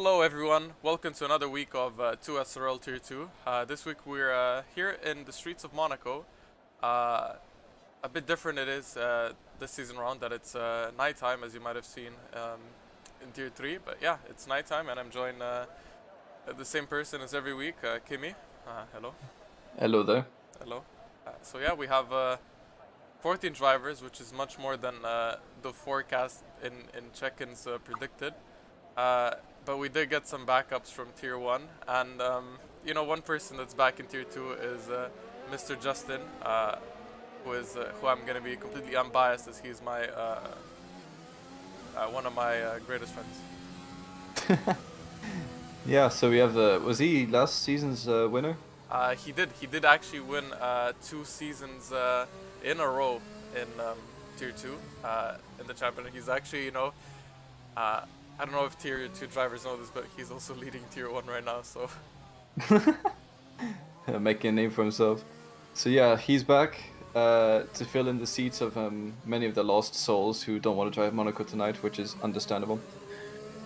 Hello everyone, welcome to another week of 2SRL Tier 2. This week we're here in the streets of Monaco. A bit different it is this season round that it's nighttime, as you might have seen in Tier 3. But yeah, it's nighttime and I'm joined the same person as every week, Kimi. Hello. Hello there. Hello. So yeah, we have 14 drivers, which is much more than the forecast in check-ins predicted. But we did get some backups from Tier 1, and one person that's back in Tier 2 is Mr. Justin, who I'm going to be completely unbiased as he's my one of my greatest friends. Yeah, so we have was he last season's winner? He did actually win 2 seasons in a row in Tier 2 in the championship. He's actually, I don't know if Tier 2 drivers know this, but he's also leading Tier 1 right now, so... Making a name for himself. So yeah, he's back to fill in the seats of many of the lost souls who don't want to drive Monaco tonight, which is understandable.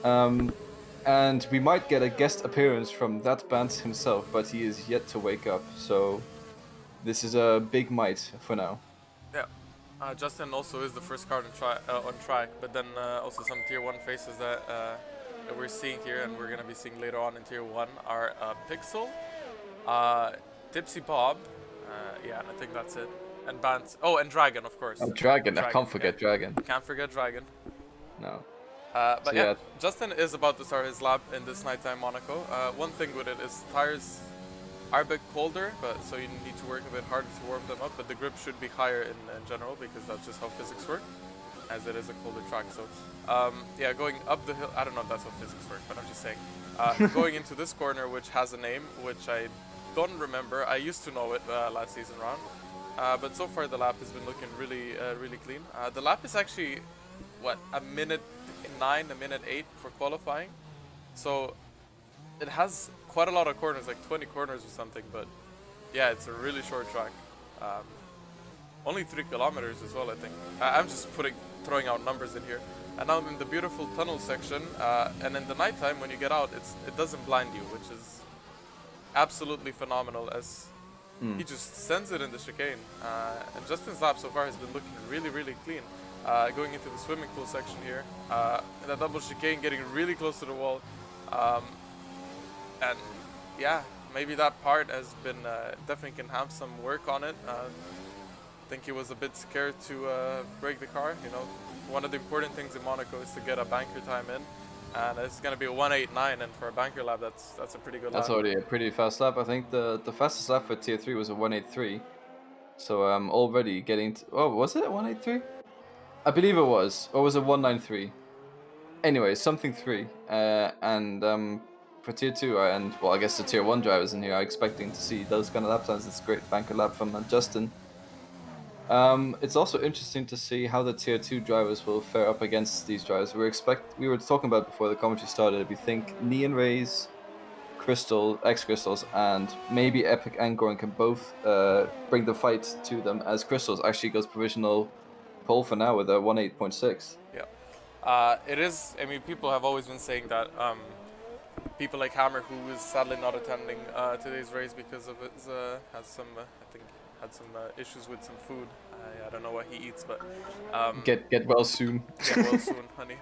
And we might get a guest appearance from that band himself, but he is yet to wake up, so this is a big might for now. Yeah. Justin also is the first car on track, but then also some Tier 1 faces that we're seeing here and we're going to be seeing later on in Tier 1 are Pixel, Tipsy Bob, yeah, and I think that's it, and Bant. Oh, and Dragon, of course. Dragon, I can't forget Dragon. Can't forget Dragon. No. But so yeah, Justin is about to start his lap in this nighttime Monaco. One thing with it is tires are a bit colder, so you need to work a bit harder to warm them up, but the grip should be higher in general because that's just how physics work, as it is a colder track. So yeah, going up the hill, I don't know if that's how physics work, but I'm just saying. Going into this corner, which has a name, which I don't remember. I used to know it last season round, but so far the lap has been looking really clean. The lap is actually, what, a minute 9, a minute 8 for qualifying, so it has quite a lot of corners, like 20 corners or something, but yeah, it's a really short track. Only 3 kilometers as well, I think. I'm just throwing out numbers in here. And now I'm in the beautiful tunnel section, and in the nighttime when you get out, it doesn't blind you, which is absolutely phenomenal, as he just sends it in the chicane. And Justin's lap so far has been looking really clean. Going into the swimming pool section here, in a double chicane, getting really close to the wall. And yeah, maybe that part has been definitely can have some work on it. I think he was a bit scared to break the car. One of the important things in Monaco is to get a banker time in, and it's going to be a 1:8.9, and for a banker lap, that's a pretty good lap. That's already a pretty fast lap. I think the fastest lap for Tier 3 was a 1:8.3. So I'm already getting to, oh, was it a 1:8.3? I believe it was, or was it 1:9.3? Anyway, something 3, and for Tier 2, and well, I guess the Tier 1 drivers in here are expecting to see those kind of lap times. It's a great banker lap from Justin. It's also interesting to see how the Tier 2 drivers will fare up against these drivers. We were talking about before the commentary started, we think Neon Rays, Crystal, X-Crystals, and maybe Epic and Goran can both bring the fight to them, as Crystals actually goes provisional pole for now with a 1:8.6. Yeah. It is, I mean, people have always been saying that people like Hammer, who is sadly not attending today's race because of his has some I think had some issues with some food. I don't know what he eats, but get well soon. Get well soon, honey.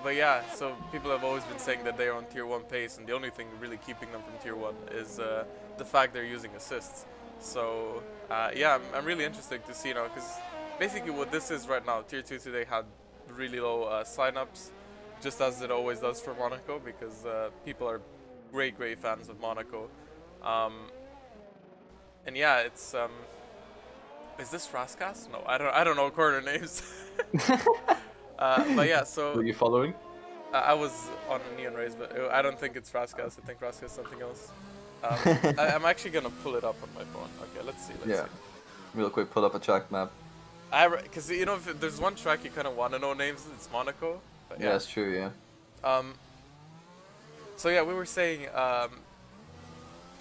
But yeah, so people have always been saying that they're on Tier 1 pace, and the only thing really keeping them from Tier 1 is the fact they're using assists. So yeah, I'm really interested to see now, because basically what this is right now, Tier 2 today had really low signups, just as it always does for Monaco, because people are great fans of Monaco. And yeah, it's is this Raskas? No, I don't know corner names. But yeah, so were you following? I was on Neon Rays, but I don't think it's Raskas. I think Raskas is something else. I'm actually gonna pull it up on my phone. Okay, let's see. Let's see. Real quick, pull up a track map. Because if there's one track you kind of want to know names, it's Monaco. But yeah, that's true. Yeah. So yeah, we were saying.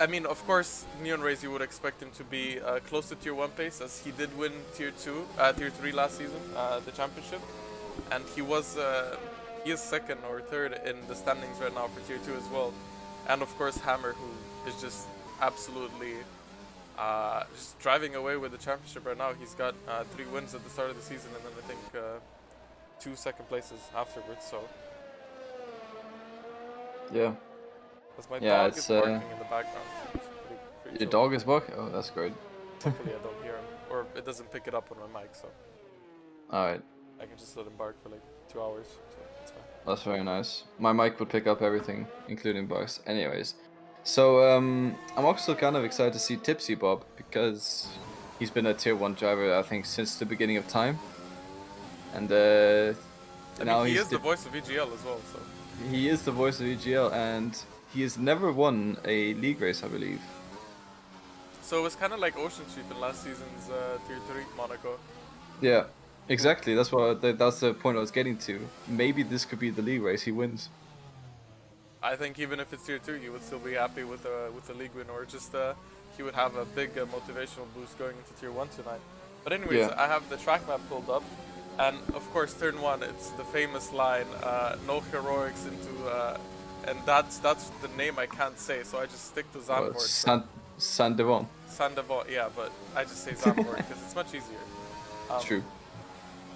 I mean, of course, Neon Rays, you would expect him to be close to Tier 1 pace, as he did win Tier 3 last season, the championship, and he he is second or third in the standings right now for Tier 2 as well. And of course Hammer, who is just absolutely just driving away with the championship right now. He's got 3 wins at the start of the season, and then I think 2 second places afterwards. So yeah. that's my Yeah, dog it's, is barking in the background. It's pretty Your chill. dog is barking? Oh, that's great. Hopefully I don't hear him, or it doesn't pick it up on my mic, so Alright, I can just let him bark for like 2 hours. So it's fine. that's very nice. My mic would pick up everything, including barks. Anyways, so I'm also kind of excited to see Tipsy Bob, because he's been a Tier 1 driver, I think, since the beginning of time. And I now mean, he he's is the voice of EGL as well, so he is the voice of EGL, and he has never won a league race, I believe. so it was kind of like Ocean Chief in last season's Tier 3 Monaco. Yeah, exactly. That's the point I was getting to. Maybe this could be the league race he wins. I think even if it's Tier 2, you would still be happy with the league win, or just he would have a big motivational boost going into Tier 1 tonight. But anyways, Yeah. I have the track map pulled up, and of course turn 1, it's the famous line, no heroics into, and that's the name I can't say, so I just stick to Zandvoort. San Devon. Sandavon, yeah, but I just say Zandvoort because it's much easier. True.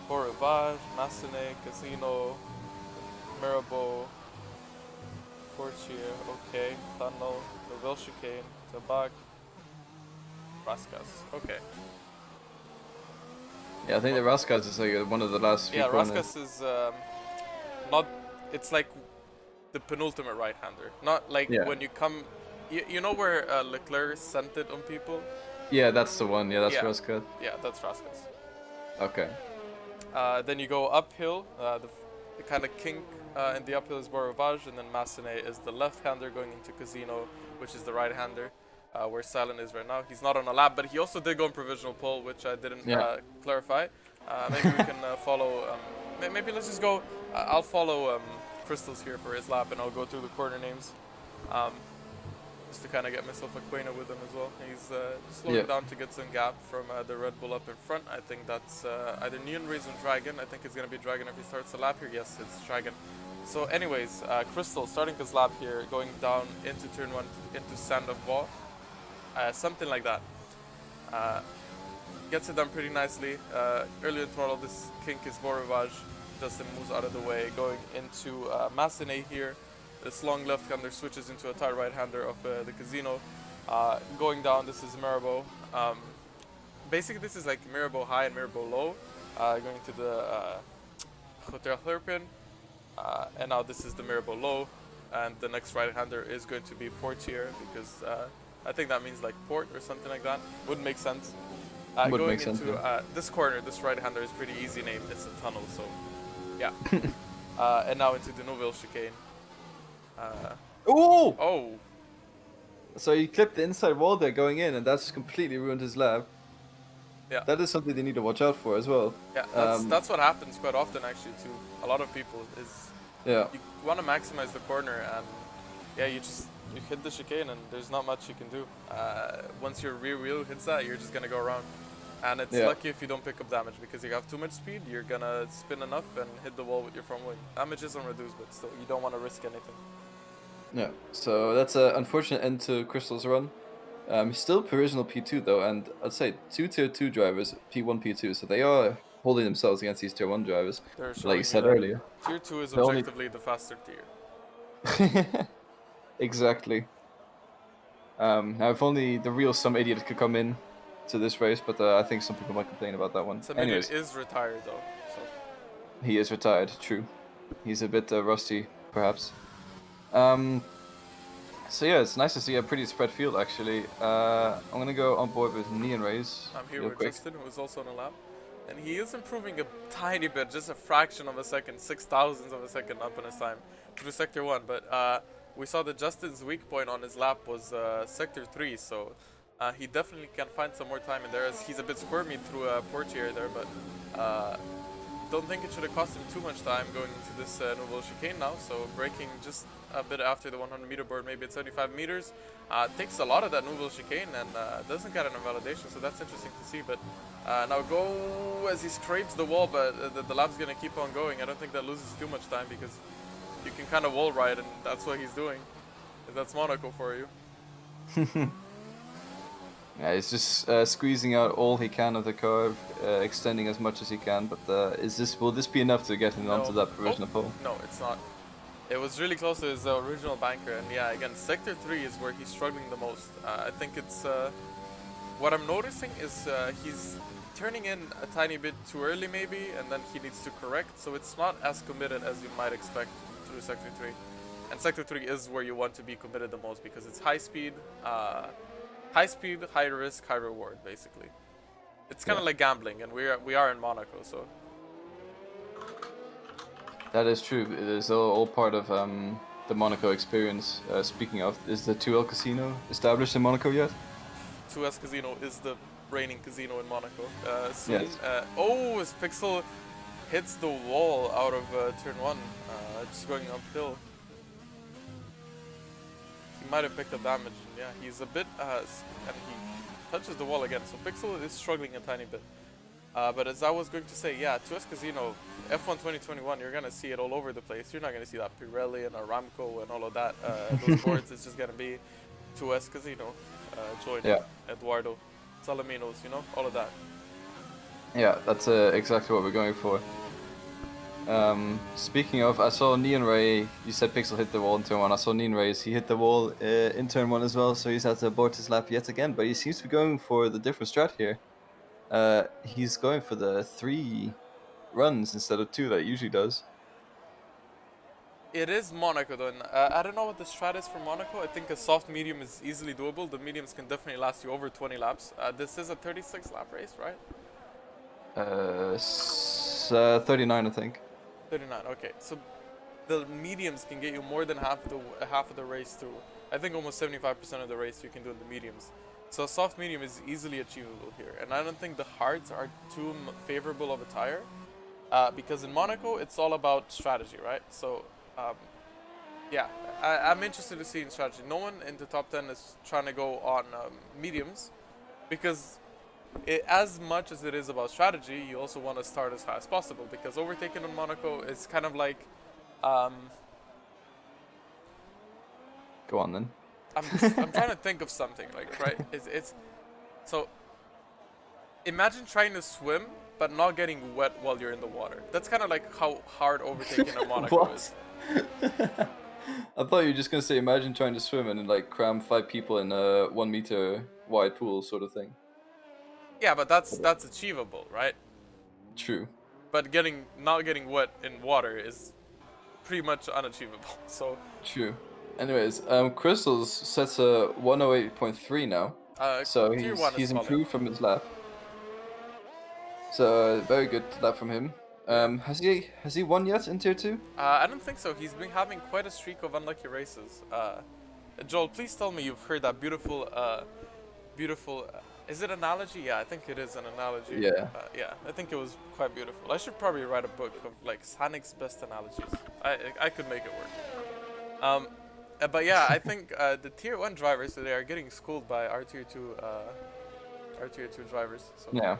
Boruvage, Massenet, Casino, Mirabeau, Portier, okay, Tunnel, the Will Chicane, Tabac, Raskas, okay. Yeah, I think the Raskas is like one of the last few Yeah, corners. Raskas is not, it's like the penultimate right-hander. Not like Yeah. when you come, you know where Leclerc sent it on people? Yeah, that's the one. Yeah, that's Yeah. Raskas. Yeah, that's Raskas. Okay. Then you go uphill, the kind of kink in the uphill is Boruvage, and then Massenet is the left-hander going into Casino, which is the right-hander, where Silent is right now. He's not on a lap, but he also did go on provisional pole, which I didn't clarify. Maybe we can follow, maybe let's just go, I'll follow Crystals here for his lap, and I'll go through the corner names. Just to kind of get myself acquainted with him as well. He's slowing down to get some gap from the Red Bull up in front. I think that's either Neon Rays or Dragon. I think it's going to be Dragon if he starts the lap here. Yes, it's Dragon. So anyways, Crystal starting his lap here, going down into turn 1, into Sand of Vaw. Something like that. Gets it done pretty nicely. Early in throttle, this kink is Boruvage. Justin moves out of the way, going into Massenet here. This long left-hander switches into a tight right-hander of the Casino. Going down, this is Mirabeau. Basically, this is like Mirabeau high and Mirabeau low. Going to the Hotel Herpin. And now this is the Mirabeau low. And the next right-hander is going to be Portier, because I think that means like port or something like that. Would make sense. Would make sense, yeah. This corner, this right-hander is pretty easy name. It's a tunnel, so yeah. And now into the Nouvelle Chicane. Oh! Oh, So he clipped the inside wall there going in, and that's completely ruined his lap. yeah. That is something they need to watch out for as well. Yeah, that's what happens quite often actually to a lot of people. Is Yeah. you want to maximize the corner, and yeah, you hit the chicane, and there's not much you can do. Once your rear wheel hits that, you're just gonna go around, and it's lucky if you don't pick up damage, because you have too much speed. You're gonna spin enough and hit the wall with your front wing. Damage isn't reduced, but still, you don't want to risk anything. Yeah, so that's an unfortunate end to Crystal's run. Still provisional P2 though, and I'd say 2 Tier 2 drivers, P1, P2, so they are holding themselves against these Tier 1 drivers, They're like you said that earlier. Tier 2 is The only- objectively the faster tier. Exactly. Now if only the real some idiot could come in to this race, but I think some people might complain about that one. Some Anyways, idiot is retired though, so he is retired, true. He's a bit rusty, perhaps. So yeah, it's nice to see a pretty spread field actually. I'm gonna go on board with Neon Rays I'm here real with quick. Justin, who is also on a lap. And he is improving a tiny bit, just a fraction of a second, 0.006 of a second up in his time through Sector 1. But we saw that Justin's weak point on his lap was Sector 3, so he definitely can find some more time in there, as he's a bit squirmy through Portier there, but don't think it should have cost him too much time going into this Nouvelle Chicane now, so braking just a bit after the 100 meter board, maybe at 75 meters. Takes a lot of that Nouvelle chicane and doesn't get an invalidation, so that's interesting to see. But now go as he scrapes the wall, but the lap's gonna keep on going. I don't think that loses too much time because you can kind of wall ride, and that's what he's doing. That's Monaco for you. Yeah, he's just squeezing out all he can of the curve, extending as much as he can. But will this be enough to get him onto that provisional pole? No, it's not. It was really close to his original banker, and yeah, again, Sector 3 is where he's struggling the most. I think it's what I'm noticing is he's turning in a tiny bit too early maybe, and then he needs to correct, so it's not as committed as you might expect through Sector 3. And Sector 3 is where you want to be committed the most because it's high speed, high risk, high reward, basically. It's kind of like gambling, and we are in Monaco, so. That is true. It is all part of the Monaco experience. Speaking of, is the 2L Casino established in Monaco yet? 2S Casino is the reigning casino in Monaco. Soon, Yes. Oh, his pixel hits the wall out of turn 1, just going uphill. He might have picked up damage, and yeah, he's a bit, and he touches the wall again, so Pixel is struggling a tiny bit. But as I was going to say, yeah, 2S Casino, F1 2021, you're going to see it all over the place. You're not going to see that Pirelli and Aramco and all of that. Those boards, it's just going to be 2S Casino, join Eduardo, Salaminos, you know, all of that. Yeah, that's exactly what we're going for. Speaking of, I saw Neon Ray, you said Pixel hit the wall in turn 1, I saw Neon Ray, he hit the wall in turn 1 as well, so he's had to abort his lap yet again, but he seems to be going for the different strat here. He's going for the 3 runs instead of 2 that he usually does. It is Monaco though, and I don't know what the strat is for Monaco. I think a soft medium is easily doable. The mediums can definitely last you over 20 laps. This is a 36 lap race, right? 39 I think. 39, okay. So the mediums can get you more than half of the race through. I think almost 75% of the race you can do in the mediums. So a soft medium is easily achievable here. And I don't think the hards are too favorable of a tire. Because in Monaco, it's all about strategy, right? So, yeah, I'm interested to see in strategy. No one in the top 10 is trying to go on mediums. Because as much as it is about strategy, you also want to start as high as possible. Because overtaking on Monaco is kind of like... Go on then. I'm trying to think of something, like, right? It's so imagine trying to swim but not getting wet while you're in the water. That's kind of like how hard overtaking in Monaco is. I thought you were just gonna say imagine trying to swim and like cram 5 people in a 1 meter wide pool sort of thing. Yeah, but that's achievable, right? True. But not getting wet in water is pretty much unachievable. So True. Anyways, Crystals sets a 108.3 now, so he's improved from his lap. So very good lap from him. Has he won yet in tier 2? I don't think so. He's been having quite a streak of unlucky races. Joel, please tell me you've heard that beautiful. Is it analogy? Yeah, I think it is an analogy. Yeah. Yeah, I think it was quite beautiful. I should probably write a book of like Sanik's best analogies. I could make it work. But yeah, I think the tier 1 drivers today are getting schooled by our tier 2 drivers. So Yeah.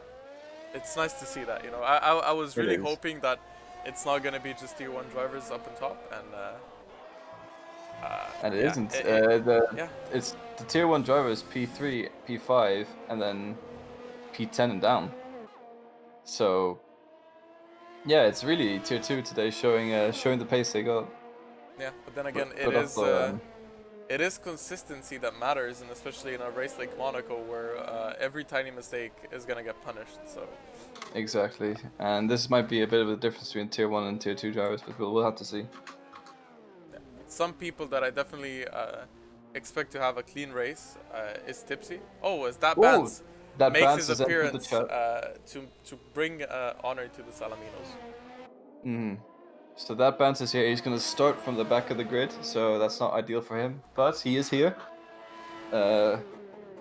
it's nice to see that. You know, I was really hoping that it's not gonna be just tier 1 drivers up on top, and it yeah, isn't. It's the tier 1 drivers P3, P5, and then P10 and down. So yeah, it's really tier 2 today, showing the pace they got. Yeah, but then again, it is consistency that matters, and especially in a race like Monaco, where every tiny mistake is gonna get punished. So exactly, and this might be a bit of a difference between tier 1 and tier 2 drivers, but we'll have to see. yeah. Some people that I definitely expect to have a clean race is Tipsy. Oh, as that Bans makes his appearance to bring honor to the Salaminos. Mm-hmm. So that Bans is here. He's going to start from the back of the grid, so that's not ideal for him. But he is here. The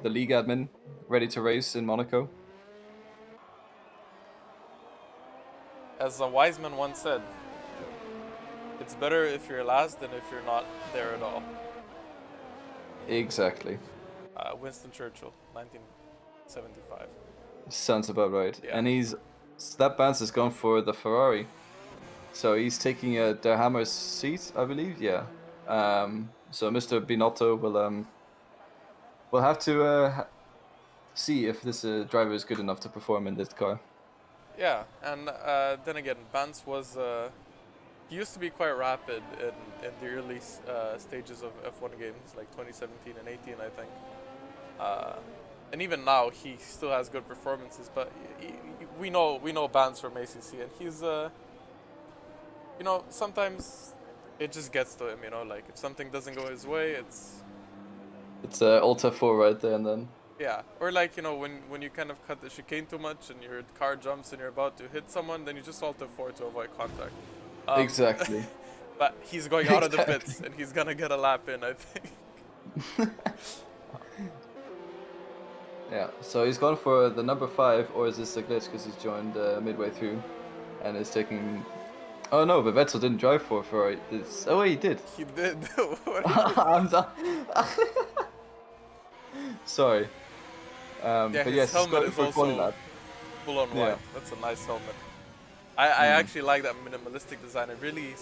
league admin, ready to race in Monaco. As a wise man once said, It's better if you're last than if you're not there at all. Exactly. Winston Churchill, 1975. Sounds about right. Yeah. And that Vance has gone for the Ferrari. So he's taking De Hammer's seat, I believe. Yeah. So Mr. Binotto will have to see if this driver is good enough to perform in this car. Yeah, and then again, Vance was he used to be quite rapid in the early stages of F1 games, like 2017 and 18, I think. And even now, he still has good performances. But we know Vance from ACC, and he's you know, sometimes it just gets to him. You know, like if something doesn't go his way, It's Alta 4 right there and then. yeah. Or like, you know, when you kind of cut the chicane too much and your car jumps and you're about to hit someone, then you just Alt F4 to avoid contact. Exactly. But he's going out of the pits and he's gonna get a lap in, I think. Yeah, so he's gone for the number 5, or is this a glitch because he's joined midway through and is taking... Oh no, but Vettel didn't drive for Ferrari. Oh wait, he did. He did. I'm done. Sorry. Yeah, but his yes, helmet he's is going for also lap. full on white. Yeah. That's a nice helmet. I actually like that minimalistic design. It really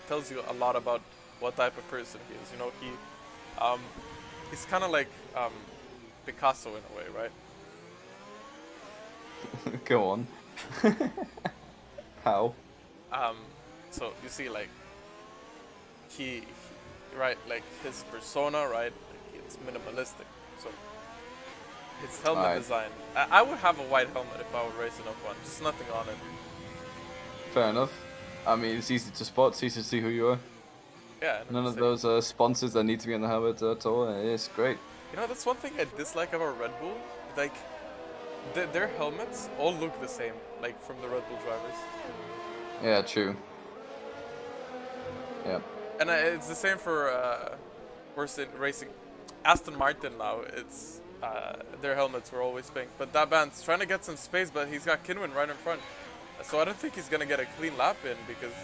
tells you a lot about what type of person he is. You know, he's kind of like Picasso in a way, right? Go on. How? So you see, like he right, like his persona, right? It's minimalistic. So his helmet Alright. design. I would have a white helmet if I were racing F1. Just nothing on it. Fair enough. I mean, it's easy to spot, it's easy to see who you are. Yeah. None of those sponsors that need to be on the helmet at all. It's great. You know, that's one thing I dislike about Red Bull. Like, their helmets all look the same, like from the Red Bull drivers. Yeah, true. Yeah. And it's the same for racing. Aston Martin now, it's their helmets were always pink. But that band's trying to get some space, but he's got Kinwin right in front. So I don't think he's gonna get a clean lap in because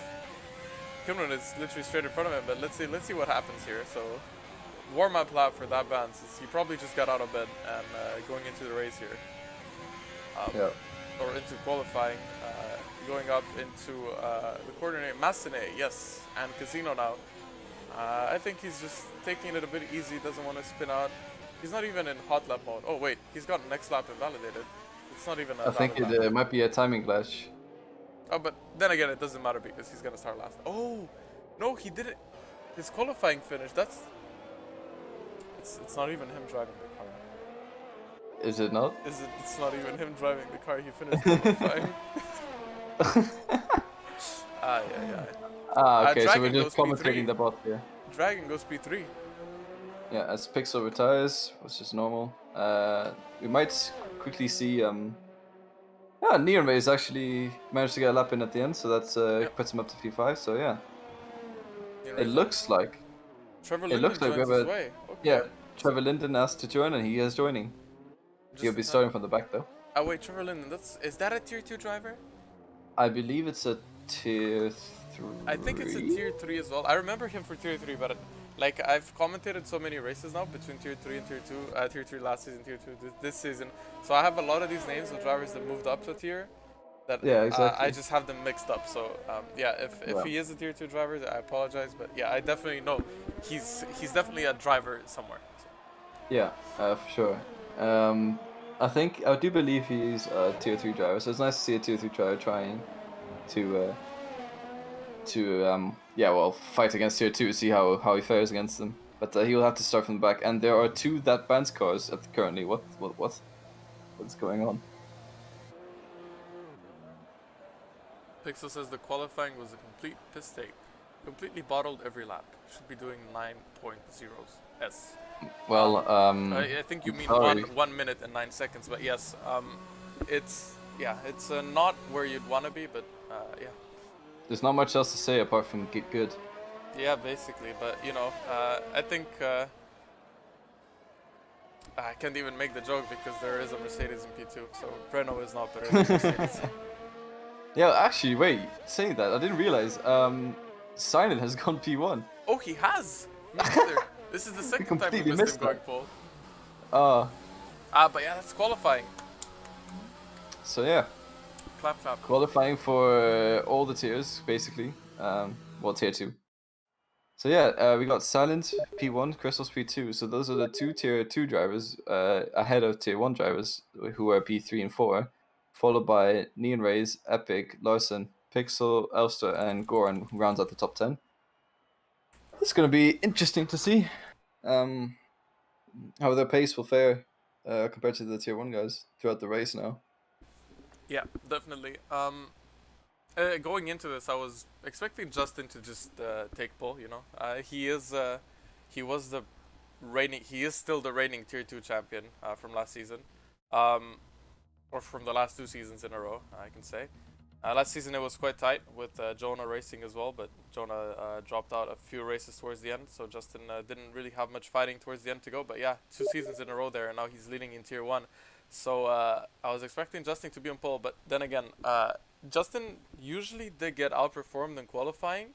Kinwin is literally straight in front of him. But let's see what happens here. So warm-up lap for that band. He probably just got out of bed and going into the race here. Yeah. Or into qualifying, going up into the coordinate Massenet, yes, and Casino now. I think he's just taking it a bit easy, doesn't want to spin out. He's not even in hot lap mode. Oh wait, he's got next lap invalidated. It's not even a I think valid lap. it might be a timing glitch. Oh, but then again, it doesn't matter because he's gonna start last. Oh, no, he didn't. His qualifying finish, it's not even him driving the car. Is it not? It's not even him driving the car, he finished qualifying. Okay, so we're Dragon just goes commentating P3. the bot here. Dragon goes P3. Yeah, as Pixel retires, which is normal. We might quickly see. Yeah, Neon Rays actually managed to get a lap in at the end, so that's puts him up to P5. So yeah, it looks like. Trevor It Linden looks like we joins have his a way. Okay. yeah. Trevor Linden asked to join, and he is joining. He'll be starting from the back though. Oh wait, Trevor Linden. Is that a tier 2 driver? I believe it's a tier 3. I think it's a tier 3 as well. I remember him for tier 3, but like I've commentated so many races now between tier 3 and tier 2. Tier 3 last season, tier 2 this season. So I have a lot of these names of drivers that moved up to tier. That Yeah, exactly. I just have them mixed up. So yeah, if he is a tier 2 driver, I apologize, but yeah, I definitely know he's definitely a driver somewhere. So. Yeah, for sure. I do believe he's a tier 3 driver, so it's nice to see a tier 3 driver trying to fight against tier 2, see how he fares against them. But he will have to start from the back, and there are 2 that band's cars currently. What's going on? Pixel says the qualifying was a complete mistake. Completely bottled every lap. Should be doing 9.0s. S. Well, I think you mean sorry. 1 minute and 9 seconds, but yes, it's not where you'd want to be, but yeah. There's not much else to say apart from get good. Yeah, basically, but you know, I think I can't even make the joke because there is a Mercedes in P2, so Renault is not better than Mercedes. Yeah, actually, wait. Saying that, I didn't realize. Silent has gone P1. Oh, he has. Me neither. This is the second time we completely missed him missed going that. pole. Ah, But yeah, that's qualifying. so yeah, Clap, clap. qualifying for all the tiers basically. Well, tier 2. So yeah, we got Silent P1, Crystals P2. So those are the two tier 2 drivers ahead of tier 1 drivers who are P3 and 4, followed by Neon Rays, Epic, Larson, Pixel, Elster, and Goran, who rounds out the top 10. It's going to be interesting to see how their pace will fare compared to the tier 1 guys throughout the race now. Yeah, definitely. Going into this, I was expecting Justin to just take pole. You know, he is still the reigning tier 2 champion from last season, or from the last 2 seasons in a row, I can say. Last season it was quite tight with Jonah racing as well, but Jonah dropped out a few races towards the end, so Justin didn't really have much fighting towards the end to go. But yeah, 2 seasons in a row there, and now he's leading in tier 1. So I was expecting Justin to be on pole, but then again, Justin usually did get outperformed in qualifying,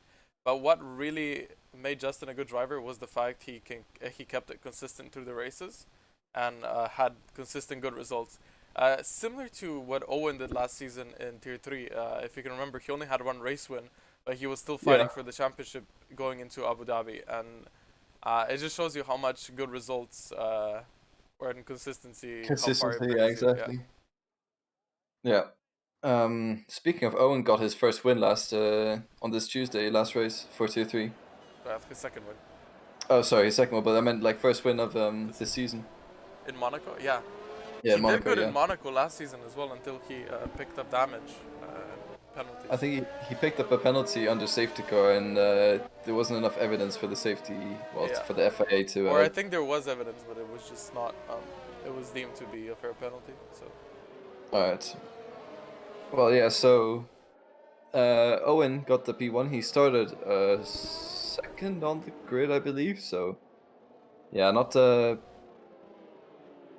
but what really made Justin a good driver was the fact he kept it consistent through the races, and had consistent good results. Similar to what Owen did last season in Tier 3, if you can remember, he only had 1 race win, but he was still fighting for the championship going into Abu Dhabi, and it just shows you how much good results or in consistency, how far it brings yeah, you. exactly. Yeah. Speaking of, Owen got his first win on this Tuesday, last race for Tier 3. His second win. Oh, sorry, his second one, but I meant like first win of this season. In Monaco? Yeah. Yeah, He Monaco, did good yeah. in Monaco last season as well until he picked up damage penalties. I think he picked up a penalty under safety car, and there wasn't enough evidence for the safety, for the FIA to... Or I think there was evidence, but it was just not... it was deemed to be a fair penalty, so... Alright. Well, yeah, so... Owen got the P1. He started second on the grid, I believe, so... Yeah, not...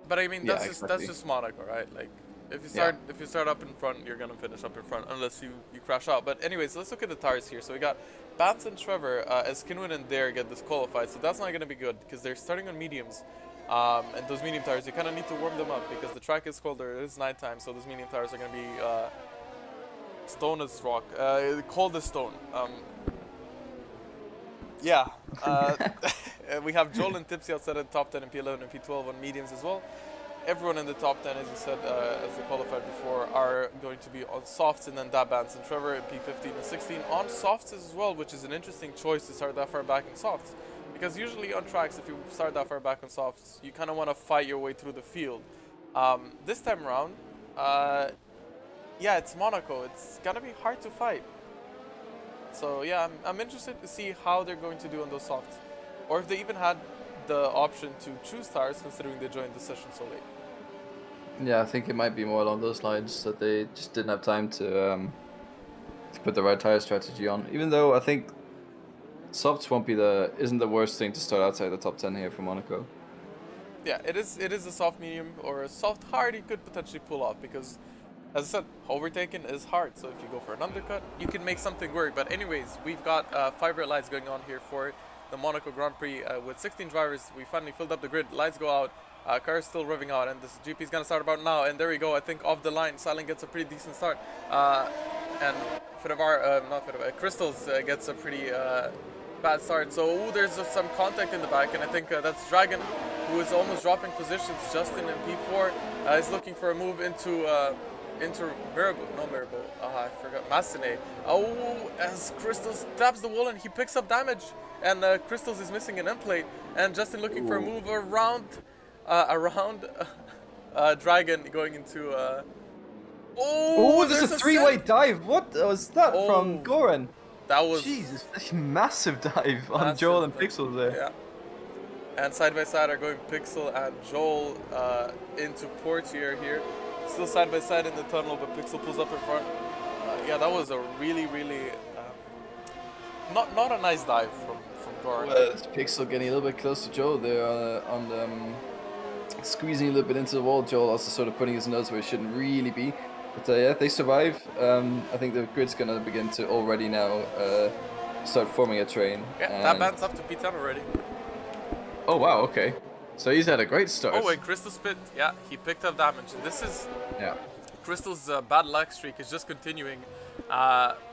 But I mean, that's exactly. just Monaco, right? Like, if you start up in front, you're gonna finish up in front, unless you crash out. But anyways, let's look at the tires here. So we got Bats and Trevor, as Kinwin and Dare get disqualified, so that's not gonna be good because they're starting on mediums. And those medium tires, you kind of need to warm them up because the track is colder. It is nighttime, so those medium tires are gonna be stone as rock, cold as stone. Yeah. We have Joel and Tipsy outside of the top 10 and P11 and P12 on mediums as well. Everyone in the top 10, as you said, as they qualified before, are going to be on softs, and then Bats and Trevor in P15 and 16 on softs as well, which is an interesting choice to start that far back in softs. Because usually on tracks, if you start that far back on softs, you kind of want to fight your way through the field. This time around, yeah, it's Monaco. It's going to be hard to fight. So yeah, I'm interested to see how they're going to do on those softs. Or if they even had the option to choose tires, considering they joined the session so late. Yeah, I think it might be more along those lines, that they just didn't have time to put the right tire strategy on. Even though I think softs isn't the worst thing to start outside the top 10 here for Monaco. Yeah, it is a soft medium or a soft hard you could potentially pull off, because as I said, overtaking is hard, so if you go for an undercut, you can make something work. But anyways, we've got 5 red lights going on here for the Monaco Grand Prix. With 16 drivers, we finally filled up the grid. Lights go out, car is still revving out, and this GP is going to start about now. And there we go, I think off the line, Silent gets a pretty decent start. And Crystals gets a pretty bad start. So there's some contact in the back, and I think that's Dragon, who is almost dropping positions. Justin in P4 is looking for a move into Mirabo. I forgot. Massenet. Oh, as Crystals taps the wall and he picks up damage, and Crystals is missing an end plate, and Justin looking for a move around Dragon going into. There's a 3-way dive. What was that from Goran? That was Jesus, a massive dive on Joel and Pixel there. Yeah. And side by side are going Pixel and Joel into Portier here. Still side by side in the tunnel, but Pixel pulls up in front. Yeah, that was a really not a nice dive from Goran. Well, Pixel getting a little bit close to Joel there squeezing a little bit into the wall. Joel also sort of putting his nose where he shouldn't really be. But yeah, they survive. I think the grid's gonna begin to already now start forming a train. Yeah, And... that band's up to P10 already. Oh wow, okay. So he's had a great start. Oh, and Crystal's pit. Yeah, he picked up damage. And this is Yeah. Crystal's bad luck streak is just continuing.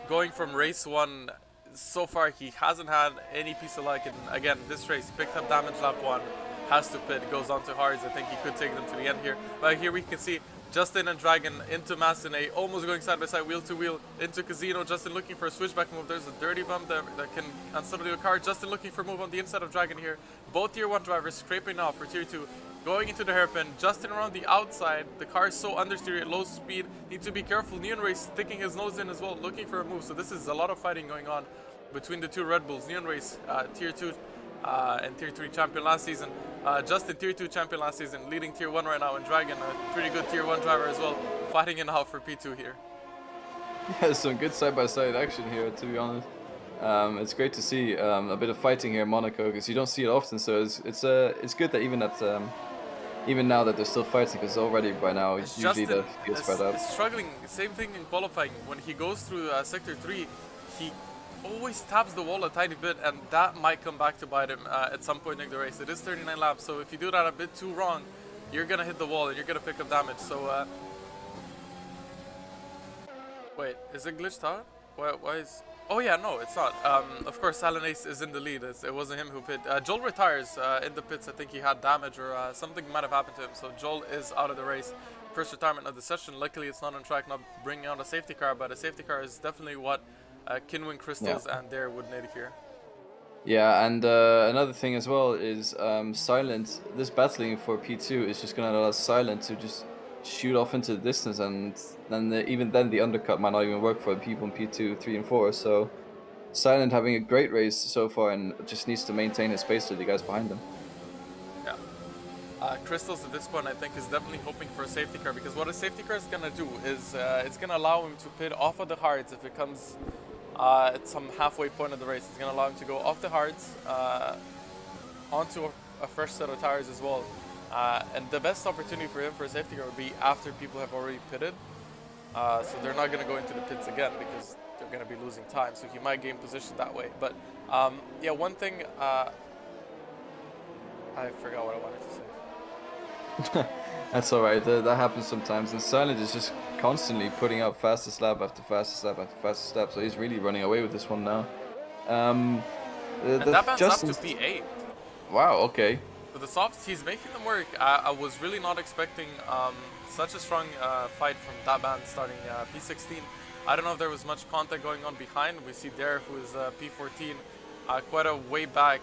Going from race 1, so far he hasn't had any piece of luck. And again, this race, picked up damage lap 1, has to pit, goes on to hards. I think he could take them to the end here. But here we can see Justin and Dragon into Massenet, almost going side by side, wheel to wheel, into Casino. Justin looking for a switchback move. There's a dirty bump that can unstability the car. Justin looking for a move on the inside of Dragon here. Both tier 1 drivers scraping off for tier 2. Going into the hairpin, Justin around the outside. The car is so understeer at low speed. Need to be careful. Neon Race sticking his nose in as well, looking for a move. So this is a lot of fighting going on between the two Red Bulls. Neon Race, tier 2 and tier 3 champion last season. Justin, tier 2 champion last season, leading tier 1 right now. And Dragon, a pretty good tier 1 driver as well, fighting it out for P2 here. Yeah, some good side-by-side action here, to be honest. It's great to see a bit of fighting here in Monaco, because you don't see it often. So it's good that even now that they're still fighting, because already by now usually the field's spread out. Is struggling. Same thing in qualifying. When he goes through sector 3, he always taps the wall a tiny bit, and that might come back to bite him at some point in the race. It is 39 laps, so if you do that a bit too wrong, you're gonna hit the wall and you're gonna pick up damage. So wait, is it glitched out? Why is... Oh yeah, no, it's not. Of course, Silent Ace is in the lead. It wasn't him who pit. Joel retires in the pits. I think he had damage or something might have happened to him. So Joel is out of the race. First retirement of the session. Luckily, it's not on track, not bringing out a safety car. But a safety car is definitely what Kinwin, Crystals, and Dare would need here. Yeah, and another thing as well is Silent. This battling for P2 is just going to allow Silent to just shoot off into the distance, and then even then the undercut might not even work for people in P2, 3, and 4. So Silent having a great race so far and just needs to maintain his pace to the guys behind him. Yeah. Crystals at this point I think is definitely hoping for a safety car, because what a safety car is going to do is it's going to allow him to pit off of the hards if it comes at some halfway point of the race. It's going to allow him to go off the hards onto a fresh set of tires as well. And the best opportunity for him for a safety car would be after people have already pitted. So they're not going to go into the pits again because they're going to be losing time. So he might gain position that way. But yeah, one thing, I forgot what I wanted to say. That's alright, that happens sometimes. And Silent is just constantly putting out fastest lap after fastest lap after fastest lap. So he's really running away with this one now. And that band's up to P8. Wow, okay. So the softs, he's making them work. I was really not expecting such a strong fight from that band starting P16. I don't know if there was much contact going on behind. We see Dare, who is P14, quite a way back.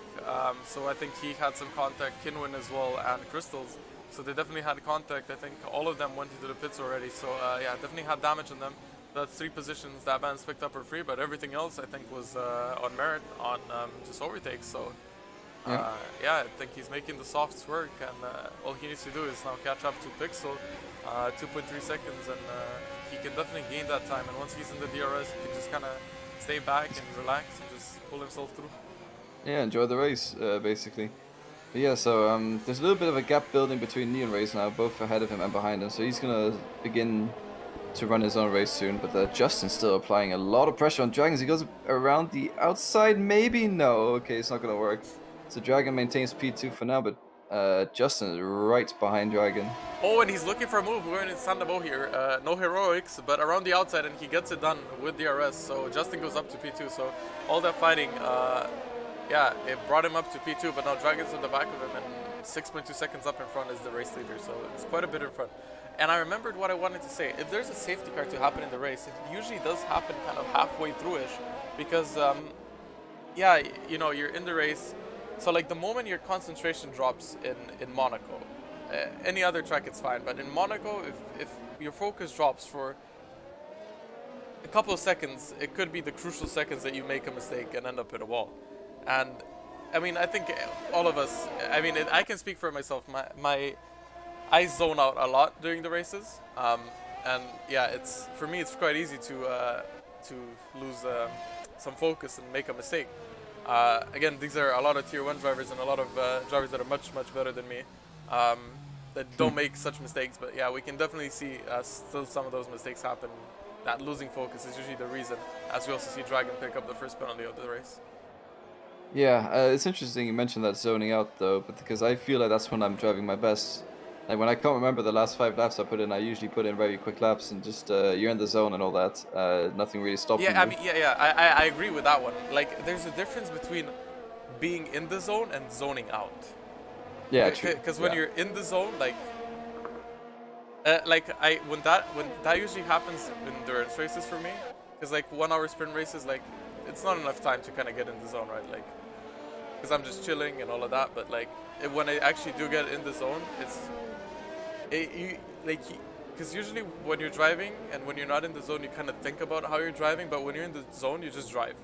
So I think he had some contact, Kinwin as well, and Crystals. So they definitely had contact. I think all of them went into the pits already. So yeah, definitely had damage on them. That's 3 positions that band's picked up for free, but everything else I think was on merit, on just overtakes. So yeah, I think he's making the softs work, and all he needs to do is now catch up to Pixel, 2.3 seconds, and he can definitely gain that time. And once he's in the DRS, he can just kind of stay back and relax and just pull himself through. Yeah, enjoy the race, basically. But yeah, so there's a little bit of a gap building between Neon Race now, both ahead of him and behind him. So he's gonna begin to run his own race soon. But Justin's still applying a lot of pressure on Dragons. He goes around the outside, maybe? No, okay, it's not gonna work. So Dragon maintains P2 for now, but Justin is right behind Dragon. Oh, and he's looking for a move. We're going to Sandabo here. No heroics, but around the outside, and he gets it done with DRS. So Justin goes up to P2. So all that fighting, yeah, it brought him up to P2, but now Dragon's in the back of him, and 6.2 seconds up in front is the race leader. So it's quite a bit in front. And I remembered what I wanted to say. If there's a safety car to happen in the race, it usually does happen kind of halfway through-ish, because, yeah, you know, you're in the race. So like the moment your concentration drops in Monaco, any other track it's fine, but in Monaco, if your focus drops for a couple of seconds, it could be the crucial seconds that you make a mistake and end up in a wall. And I mean, I think all of us, I mean, I can speak for myself, I zone out a lot during the races, and yeah, for me it's quite easy to lose some focus and make a mistake. Again, these are a lot of tier 1 drivers and a lot of drivers that are much better than me, that don't make such mistakes. But yeah, we can definitely see still some of those mistakes happen that losing focus is usually the reason, as we also see Dragon pick up the first penalty of the race. Yeah, it's interesting you mentioned that zoning out though, but because I feel like that's when I'm driving my best. Like when I can't remember the last 5 laps I put in, I usually put in very quick laps and just you're in the zone and all that. Nothing really stopping Yeah, I you. mean, I agree with that one. Like, there's a difference between being in the zone and zoning out. Yeah, true. Because when you're in the zone, when that usually happens in endurance races for me, because like 1 hour sprint races, like it's not enough time to kind of get in the zone, right? Like, because I'm just chilling and all of that. But like when I actually do get in the zone, because usually when you're driving and when you're not in the zone, you kind of think about how you're driving. But when you're in the zone, you just drive,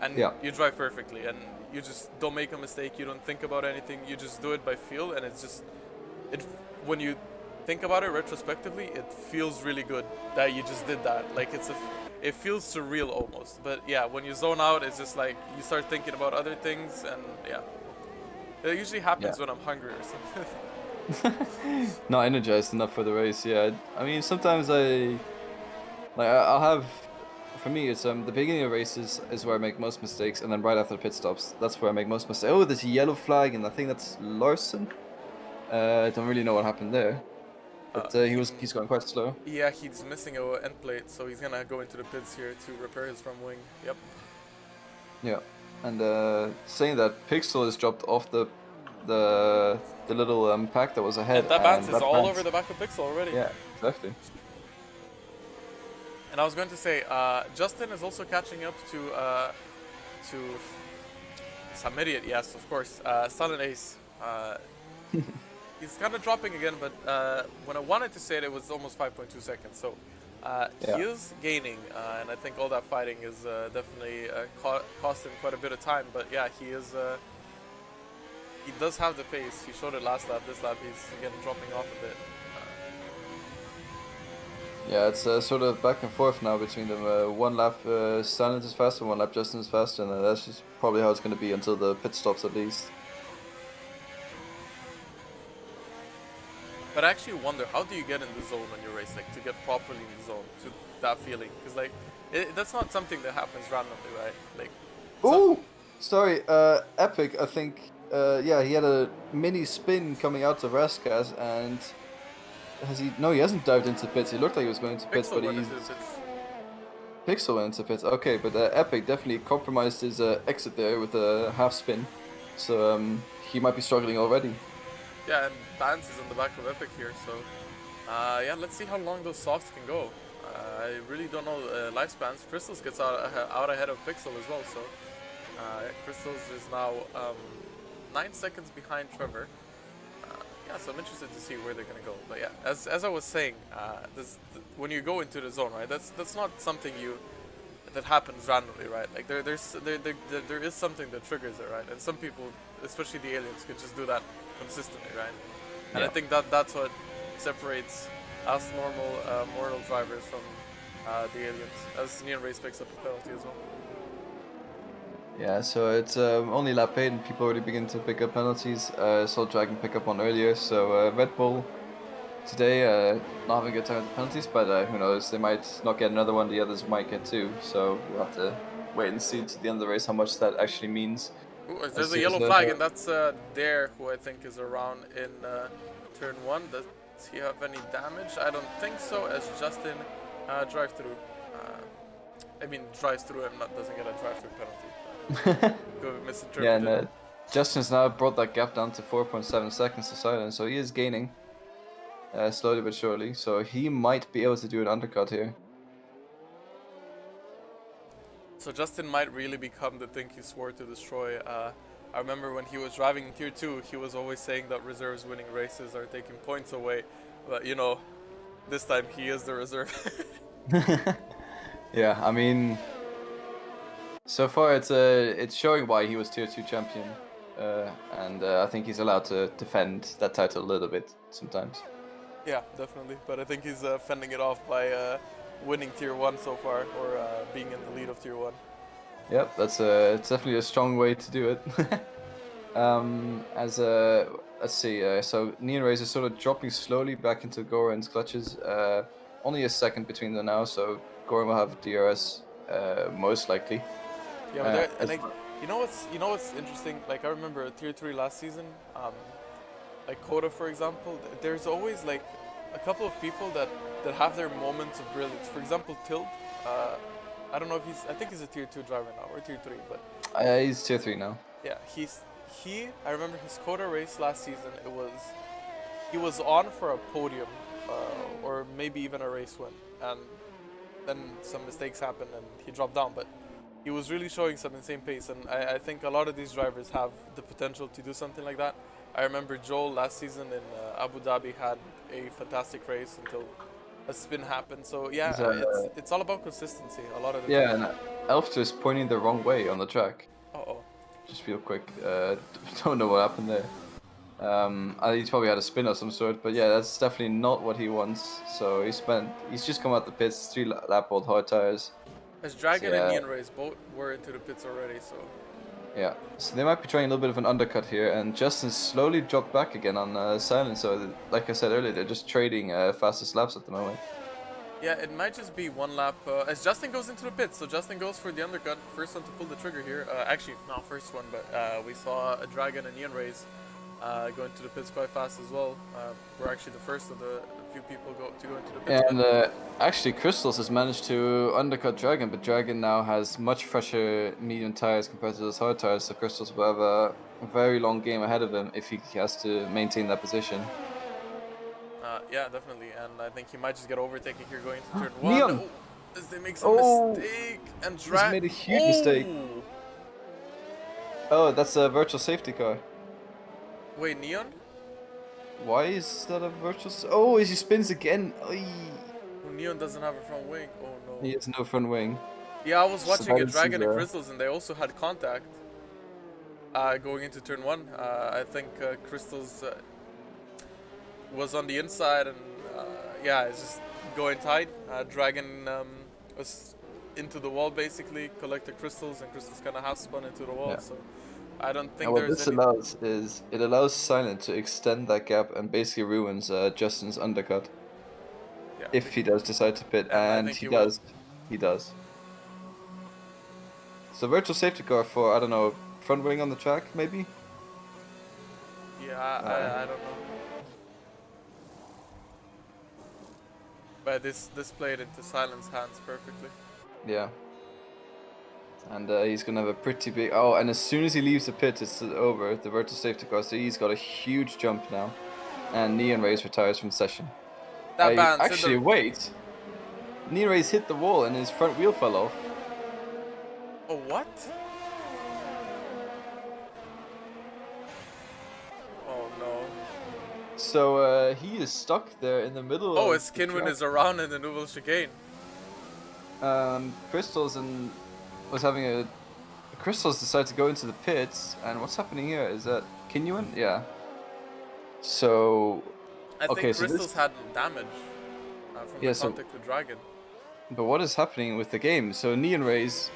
and you drive perfectly, and you just don't make a mistake. You don't think about anything. You just do it by feel, and it's just when you think about it retrospectively, it feels really good that you just did that. Like it feels surreal almost. But yeah, when you zone out, it's just like you start thinking about other things, and yeah, it usually happens when I'm hungry or something. Not energized enough for the race. Yeah, I mean sometimes I'll have. For me, it's the beginning of races is where I make most mistakes, and then right after the pit stops, that's where I make most mistakes. Oh, there's a yellow flag, and I think that's Larson. I don't really know what happened there, but he's going quite slow. Yeah, he's missing a end plate, so he's gonna go into the pits here to repair his front wing. Yep. Yeah, and saying that Pixel has dropped off the little pack that was ahead. And that Bance is all over the back of Pixel already. Yeah, exactly. And I was going to say, Justin is also catching up to some idiot, yes, of course, Silent Ace. He's kind of dropping again, but when I wanted to say it, it was almost 5.2 seconds. So he is gaining, and I think all that fighting is definitely cost him quite a bit of time. But yeah, he does have the pace. He showed it last lap. This lap, he's again dropping off a bit. Yeah, it's sort of back and forth now between them. 1 lap Silent is faster, 1 lap Justin is faster, and that's just probably how it's going to be until the pit stops at least. But I actually wonder, how do you get in the zone on your race, like to get properly in the zone, to that feeling? Because like, that's not something that happens randomly, right? Like. Ooh, sorry, Epic. I think, yeah, he had a mini spin coming out of Raskas, and has he? No, he hasn't dived into pits. He looked like he was going to pits, but he's. Pixel went into pits. Okay, but Epic definitely compromised his exit there with a half spin, so he might be struggling already. Yeah, and Bance is on the back of Epic here, so yeah, let's see how long those softs can go. I really don't know lifespans. Crystals gets out ahead of Pixel as well, so Crystals is now 9 seconds behind Trevor. Yeah, so I'm interested to see where they're gonna go. But yeah, as I was saying, when you go into the zone, right? That's not something that happens randomly, right? Like there is something that triggers it, right? And some people, especially the aliens, could just do that consistently, right? And I think that's what separates us normal mortal drivers from the aliens, as Neon Race picks up a penalty as well. Yeah, so it's only lap 8 and people already begin to pick up penalties. Saw Dragon pick up one earlier, so Red Bull today not having a good time with the penalties, but who knows, they might not get another one, the others might get 2, so we'll have to wait and see to the end of the race how much that actually means. Ooh, there's a yellow flag, and that's Dare, who I think is around in turn 1. Does he have any damage? I don't think so, as Justin drives through. I mean, drives through and doesn't get a drive-through penalty. Go misinterpreted. Yeah, and Justin's now brought that gap down to 4.7 seconds to Silent, so he is gaining slowly but surely. So he might be able to do an undercut here. So Justin might really become the thing he swore to destroy. I remember when he was driving in Tier 2, he was always saying that reserves winning races are taking points away. But, you know, this time he is the reserve. Yeah, I mean, so far it's showing why he was Tier 2 champion. And I think he's allowed to defend that title a little bit sometimes. Yeah, definitely. But I think he's fending it off by winning Tier 1 so far, or being in the lead of Tier 1. Yep, it's definitely a strong way to do it. Let's see, so Neon Race is sort of dropping slowly back into Goran's clutches. Only a second between them now, so Gorham will have DRS most likely. Yeah, but as like, you know what's interesting? Like I remember Tier 3 last season, like Coda for example. There's always like a couple of people that have their moments of brilliance. For example, Tilt. I don't know if I think he's a Tier 2 driver now or Tier 3, but he's Tier 3 now. yeah, I remember his Coda race last season. He was on for a podium, or maybe even a race win, and then some mistakes happened and he dropped down. But he was really showing some insane pace, and I think a lot of these drivers have the potential to do something like that. I remember Joel last season in Abu Dhabi had a fantastic race until a spin happened. So yeah, it's all about consistency. A lot of the time. And Elfter is pointing the wrong way on the track. Just real quick, don't know what happened there. He's probably had a spin of some sort, but yeah, that's definitely not what he wants. So he's just come out the pits, 3 lap old hard tires. As Dragon and Neon Race both were into the pits already, so. Yeah, so they might be trying a little bit of an undercut here, and Justin slowly dropped back again on Silent. So like I said earlier, they're just trading fastest laps at the moment. Yeah, it might just be 1 lap as Justin goes into the pits. So Justin goes for the undercut, first one to pull the trigger here. Actually, not first one, but we saw a Dragon and Neon Race going to the pits quite fast as well. We're actually the first of the few people to go into the pits. And actually, Crystals has managed to undercut Dragon, but Dragon now has much fresher medium tires compared to those hard tires. So Crystals will have a very long game ahead of him if he has to maintain that position. Yeah, definitely, and I think he might just get overtaken here going into turn 1. Neon! As they make some mistake and He's made a huge mistake. Oh, that's a virtual safety car. Wait, Neon? Why is that a virtual? Oh, he spins again. Neon doesn't have a front wing. Oh no. He has no front wing. Yeah, I was watching a Dragon and Crystals, and they also had contact going into turn 1. I think Crystals was on the inside, and yeah, it's just going tight. Dragon was into the wall basically, collected Crystals, and Crystals kind of half spun into the wall. Yeah. So I don't think what this allows is it allows Silent to extend that gap and basically ruins Justin's undercut. Yeah, if he does decide to pit, and he does. He does. So virtual safety car for, I don't know, front wing on the track maybe? Yeah, I don't know. But this played into Silent's hands perfectly. Yeah. And he's going to have a pretty big... Oh, and as soon as he leaves the pit, it's over, the virtual safety car. So he's got a huge jump now. And Neon Race retires from session. Actually, wait. Neon Race hit the wall and his front wheel fell off. Oh, what? Oh, no. So he is stuck there in the middle of his Kinwin is around in the Nouvelle Chicane. Crystals was having a... Crystals decided to go into the pits, and what's happening here? Is that Kinwin? Yeah. So... I think Crystals had damage from the contact with Dragon. But what is happening with the game? So Neon Race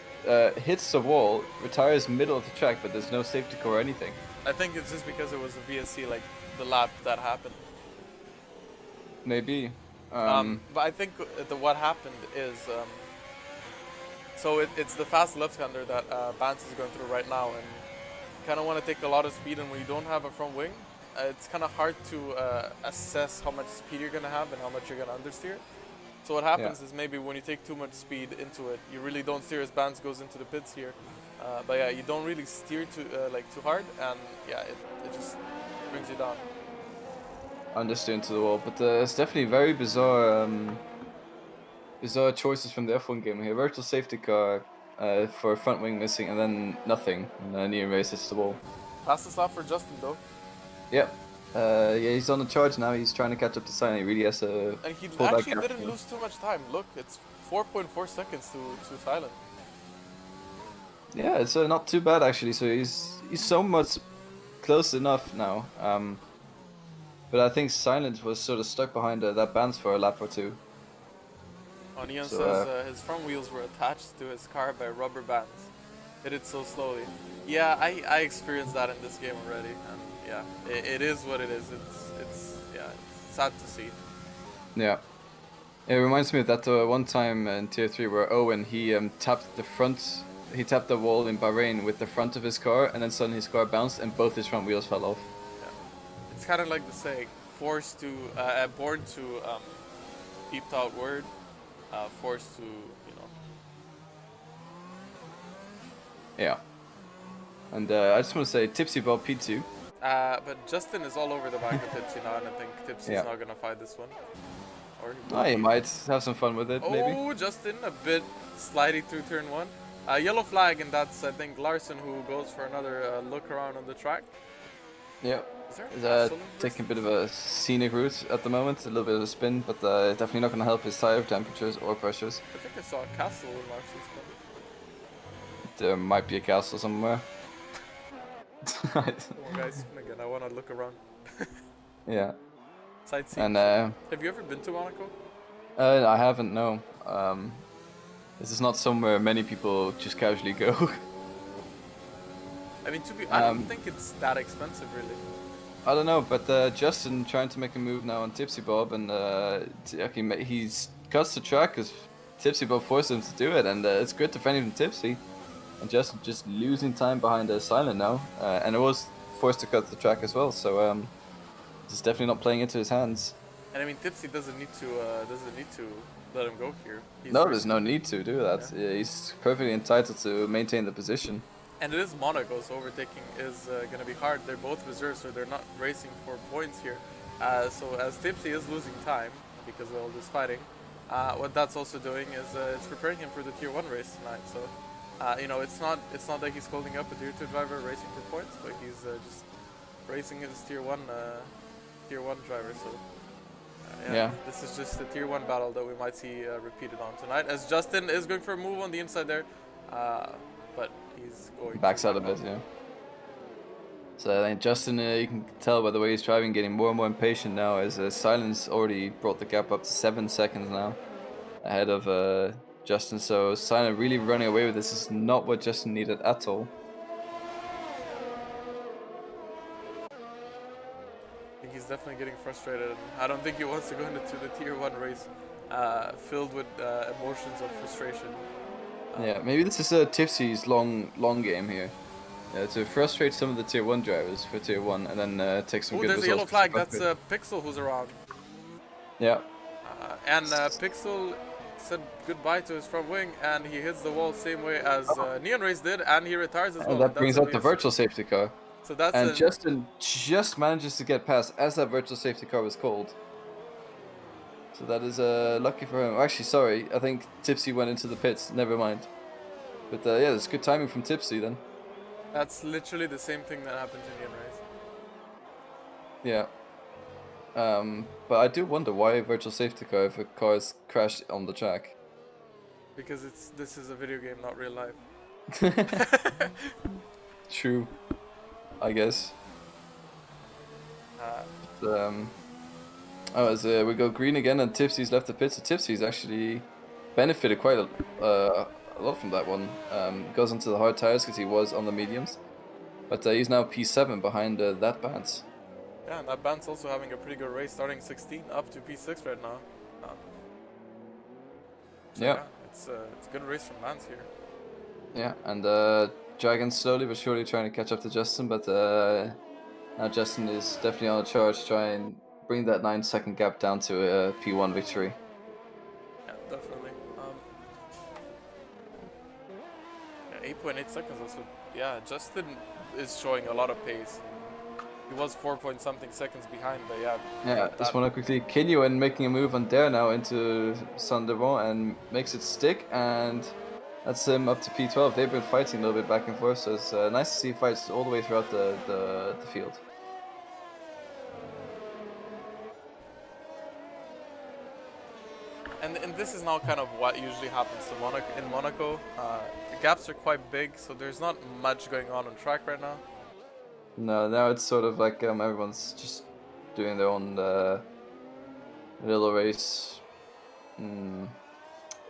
hits the wall, retires middle of the track, but there's no safety car or anything. I think it's just because it was a VSC, like the lap that happened. Maybe. But I think what happened is, so it's the fast left-hander that Bance is going through right now, and you kind of want to take a lot of speed, and when you don't have a front wing, it's kind of hard to assess how much speed you're going to have and how much you're going to understeer. So what happens is maybe when you take too much speed into it, you really don't steer as Bance goes into the pits here. But yeah, you don't really steer too hard, and yeah, it just brings you down. Understeer into the wall, but it's definitely very bizarre choices from the F1 game here. Virtual safety car for front wing missing, and then nothing. And Neon Race hits the wall. Fastest lap for Justin though. Yep. Yeah, he's on the charge now. He's trying to catch up to Silent. He really has to. And he actually didn't lose too much time. Look, it's 4.4 seconds to Silent. Yeah, it's not too bad actually. So he's so much close enough now. But I think Silent was sort of stuck behind that Bance for a lap or two. Neon says his front wheels were attached to his car by rubber bands. Hit it so slowly. Yeah, I experienced that in this game already, and yeah, it is what it is. It's sad to see. Yeah. It reminds me of that one time in Tier 3 where Owen, he tapped the front, he tapped the wall in Bahrain with the front of his car, and then suddenly his car bounced and both his front wheels fell off. Yeah. It's kind of like the saying, born to peeped out word, forced to, Yeah. And I just want to say, Tipsy Bob P2. But Justin is all over the back of Tipsy now, and I think Tipsy's not gonna fight this one. Or he might have some fun with it, maybe. Oh, Justin, a bit sliding through turn 1. Yellow flag, and that's, I think, Larson who goes for another look around on the track. Yeah. Is taking a bit of a scenic route at the moment, a little bit of a spin, but definitely not going to help his tire temperatures or pressures. I think I saw a castle in Larson's car. There might be a castle somewhere. Come on, guys, spin again. I want to look around. Yeah. Sightseeing. And have you ever been to Monaco? I haven't, no. This is not somewhere many people just casually go. I mean, I don't think it's that expensive, really. I don't know, but Justin trying to make a move now on Tipsy Bob, and he's cuts the track because Tipsy Bob forced him to do it, and it's good defending from Tipsy. And Justin just losing time behind Silent now, and it was forced to cut the track as well, so it's definitely not playing into his hands. And I mean, Tipsy doesn't need to let him go here. There's no need to do that. Yeah, he's perfectly entitled to maintain the position. And it is Monaco, so overtaking is going to be hard. They're both reserves, so they're not racing for points here. So as Tipsy is losing time because of all this fighting, what that's also doing is it's preparing him for the Tier 1 race tonight. So, it's not like he's holding up a Tier 2 driver racing for points, but he's just racing his Tier 1 driver. So, this is just a Tier 1 battle that we might see repeated on tonight. As Justin is going for a move on the inside there, but he's going backs out a bit, yeah. So I think Justin, you can tell by the way he's driving, getting more and more impatient now, as Silence already brought the gap up to 7 seconds now, ahead of Justin. So Silent really running away with this is not what Justin needed at all. I think he's definitely getting frustrated, and I don't think he wants to go into the Tier 1 race filled with emotions of frustration. Yeah, maybe this is Tipsy's long game here. To frustrate some of the Tier 1 drivers for Tier 1 and then take some good results. There's a yellow flag, that's Pixel who's around. Yeah. And Pixel said goodbye to his front wing, and he hits the wall same way as Neon Race did, and he retires as well. And that brings up the virtual safety car. So that's and Justin just manages to get past as that virtual safety car was called. So that is lucky for him. Actually, sorry, I think Tipsy went into the pits. Never mind. But yeah, it's good timing from Tipsy then. That's literally the same thing that happened to Neon Race. Yeah. But I do wonder why virtual safety car if a car is crashed on the track. Because this is a video game, not real life. True, I guess. As we go green again and Tipsy's left the pit, so Tipsy's actually benefited quite a lot from that one. Goes into the hard tires because he was on the mediums. But he's now P7 behind that Bance. Yeah, and that Bance also having a pretty good race, starting 16 up to P6 right now. So it's a good race from Bance here. Yeah, and Dragon slowly but surely trying to catch up to Justin, but now Justin is definitely on a charge to try and bring that 9-second gap down to a P1 victory. Yeah, definitely. 8.8 seconds also. Yeah, Justin is showing a lot of pace. He was 4-point-something seconds behind, but yeah. Yeah, just want to quickly Kinyo and making a move on Dare now into Saint-Devant and makes it stick, and that's him up to P12. They've been fighting a little bit back and forth, so it's nice to see fights all the way throughout the field. And this is now kind of what usually happens to Monaco. The gaps are quite big, so there's not much going on track right now. No, now it's sort of like everyone's just doing their own little race.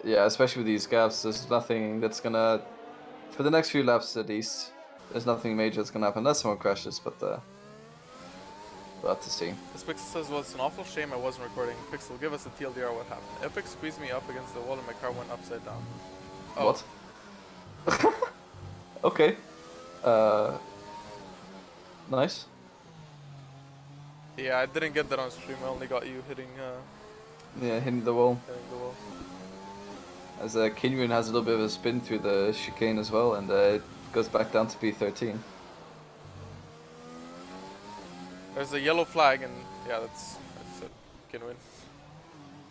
Yeah, especially with these gaps, there's nothing that's gonna, for the next few laps at least, there's nothing major that's gonna happen unless someone crashes. But We'll have to see. This Pixel says, well, it's an awful shame I wasn't recording. Pixel, give us a TLDR what happened. Epic squeezed me up against the wall and my car went upside down. Oh. What? Okay. Nice. Yeah, I didn't get that on stream. I only got you hitting Yeah, hitting the wall. hitting the wall. As Kinryun has a little bit of a spin through the chicane as well, and it goes back down to P13. There's a yellow flag, and yeah, that's it. Can win.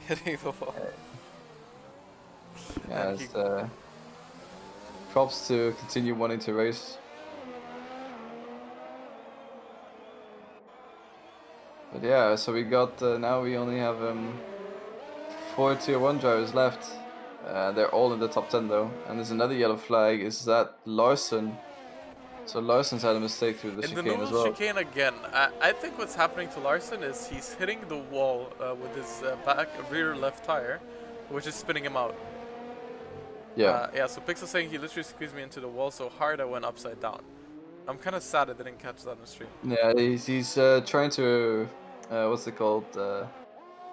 Hitting the wall. Yeah, And it's, props to continue wanting to race. But yeah, so we got, now we only have 4 Tier 1 drivers left. They're all in the top 10 though. And there's another yellow flag, is that Larson. So Larson's had a mistake through the chicane as well. chicane again. I think what's happening to Larson is he's hitting the wall with his rear left tire, which is spinning him out. Yeah. Yeah, so Pixel saying he literally squeezed me into the wall so hard I went upside down. I'm kind of sad I didn't catch that on the stream. Yeah, he's trying to, what's it called?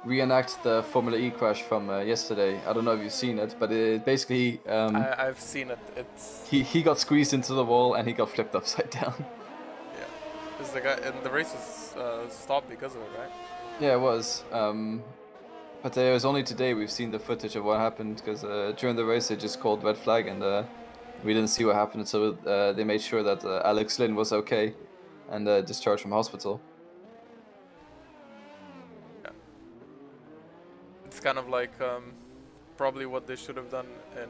Reenact the Formula E crash from yesterday. I don't know if you've seen it, but it basically I've seen it. It's he got squeezed into the wall and he got flipped upside down. yeah, because the guy and the race was stopped because of it, right? Yeah, it was. But it was only today we've seen the footage of what happened, because during the race they just called red flag and we didn't see what happened, so they made sure that Alex Lynn was okay and discharged from hospital. Yeah. It's kind of like probably what they should have done in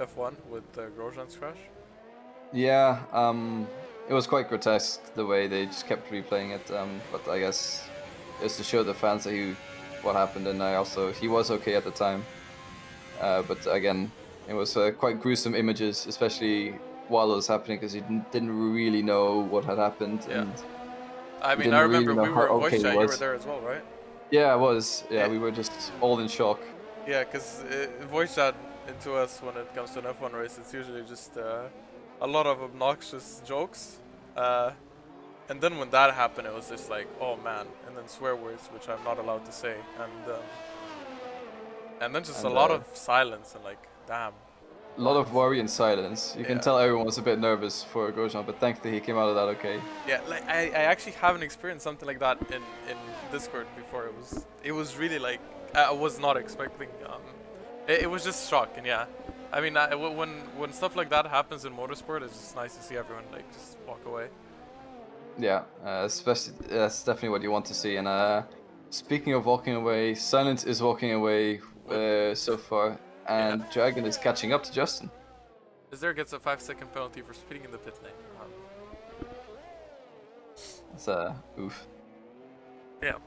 F1 with Grosjean's crash. Yeah, it was quite grotesque the way they just kept replaying it, but I guess it's to show the fans that what happened, and he was okay at the time. But again, it was quite gruesome images, especially while it was happening, because he didn't really know what had happened. Yeah. And I mean, I remember really we were how voice okay chat. it You were was. there as well, right? Yeah, it was. Yeah, Yeah. we were just all in shock. Yeah, because voice chat into us when it comes to an F1 race, it's usually just a lot of obnoxious jokes. And then when that happened, it was just like, oh man, and then swear words, which I'm not allowed to say, and then just a lot of silence and like, damn. A lot of worry and silence. You can tell everyone was a bit nervous for Grosjean, but thankfully he came out of that okay. Yeah, like I actually haven't experienced something like that in Discord before. It was really like I was not expecting. It was just shock, and yeah, I mean when stuff like that happens in motorsport, it's just nice to see everyone like just walk away. Yeah, especially that's definitely what you want to see. And speaking of walking away, Silence is walking away so far, and Dragon is catching up to Justin. Azir gets a 5-second penalty for speeding in the pit lane. It's oof. Yeah.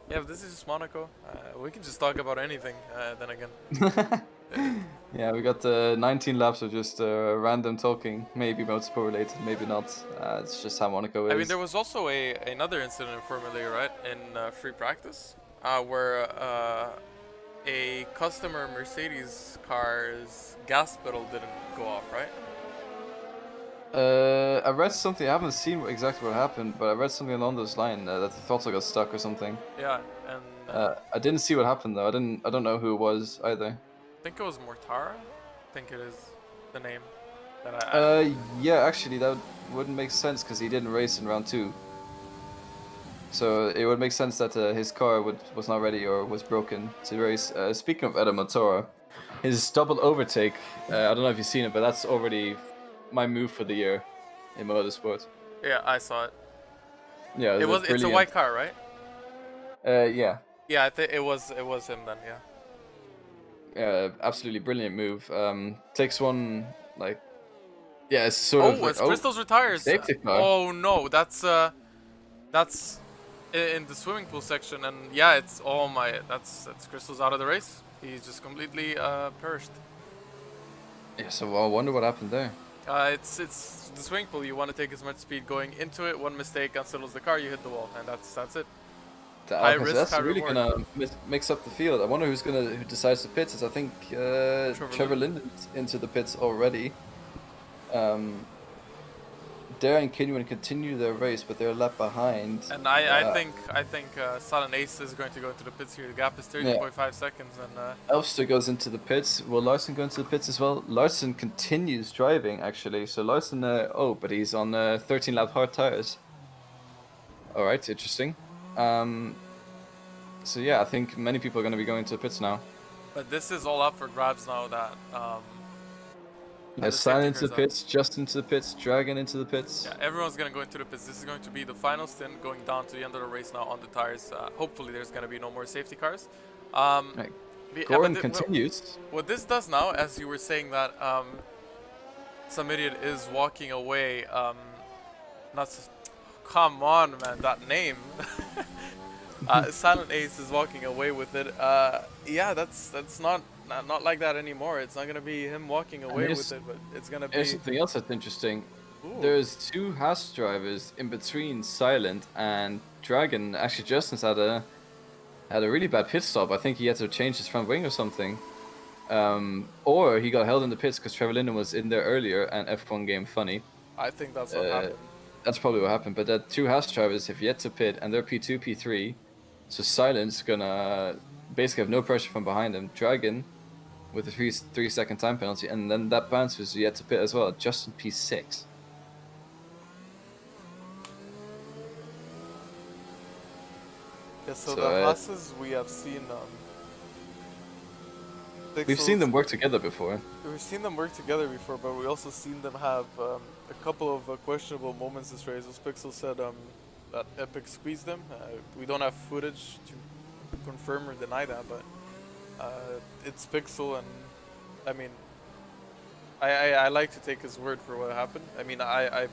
Yeah, but this is just Monaco. We can just talk about anything. Then again. Yeah, we got 19 laps of just random talking, maybe motorsport related, maybe not. It's just how Monaco is. I mean, there was also another incident in Formula E, right? In free practice, where a customer Mercedes car's gas pedal didn't go off, right? I read something. I haven't seen exactly what happened, but I read something along those lines that the throttle got stuck or something. Yeah, and I didn't see what happened though. I don't know who it was either. I think it was Mortara. I think it is the name that yeah, actually that wouldn't make sense because he didn't race in round 2. So it would make sense that his car was not ready or was broken to race. Speaking of Adam Mortara, his double overtake. I don't know if you've seen it, but that's already my move for the year in motorsport. Yeah, I saw it. Yeah, it's a white car, right? Yeah. Yeah, I think it was him then. Yeah. Absolutely brilliant move. Takes one like, yeah, it's sort of. It's Crystal's retires. Safety car. Oh no, that's in the swimming pool section, and yeah, it's that's Crystal's out of the race. He's just completely perished. Yeah, so I wonder what happened there. It's the swimming pool. You want to take as much speed going into it. One mistake unsettles the car. You hit the wall, and that's it. High risk, that's high really reward. gonna mix up the field. I wonder who decides to pits. I think Trevor Linden's into the pits already. dare and Kenyon continue their race, but they're a lap behind. And I think Silent Ace is going to go into the pits here. The gap is 30.5 seconds, and Elfster goes into the pits. Will Larson go into the pits as well? Larson continues driving, actually. So Larson, but he's on 13 lap hard tires. All right, interesting. So yeah, I think many people are going to be going to the pits now. but this is all up for grabs now. That Silent into the pits, Just into the pits, Dragon into the pits. yeah, everyone's gonna go into the pits. This is going to be the final stint, going down to the end of the race now on the tires. Hopefully, there's gonna be no more safety cars. Right. Gordon continues. What this does now, as you were saying that some idiot is walking away. Come on, man, that name. Silent Ace is walking away with it. Yeah, that's not like that anymore. It's not gonna be him walking away with it, but it's gonna be. There's something else that's interesting. Ooh. There's 2 Haas drivers in between Silent and Dragon. Actually, Justin's had a really bad pit stop. I think he had to change his front wing or something. Or he got held in the pits because Trevor Linden was in there earlier and F1 game funny. I think that's what happened. That's probably what happened. But the 2 Haas drivers have yet to pit, and they're P2, P3. So Silent's gonna basically have no pressure from behind him. Dragon with a 3-second time penalty, and then that bounce was yet to pit as well. Justin P6. Yeah, so the Haas's we have seen. We've seen them work together before. We've seen them work together before, but we also seen them have a couple of questionable moments this race. As Pixel said, that Epic squeezed them. We don't have footage to confirm or deny that, but it's Pixel, and I mean, I like to take his word for what happened. I mean, I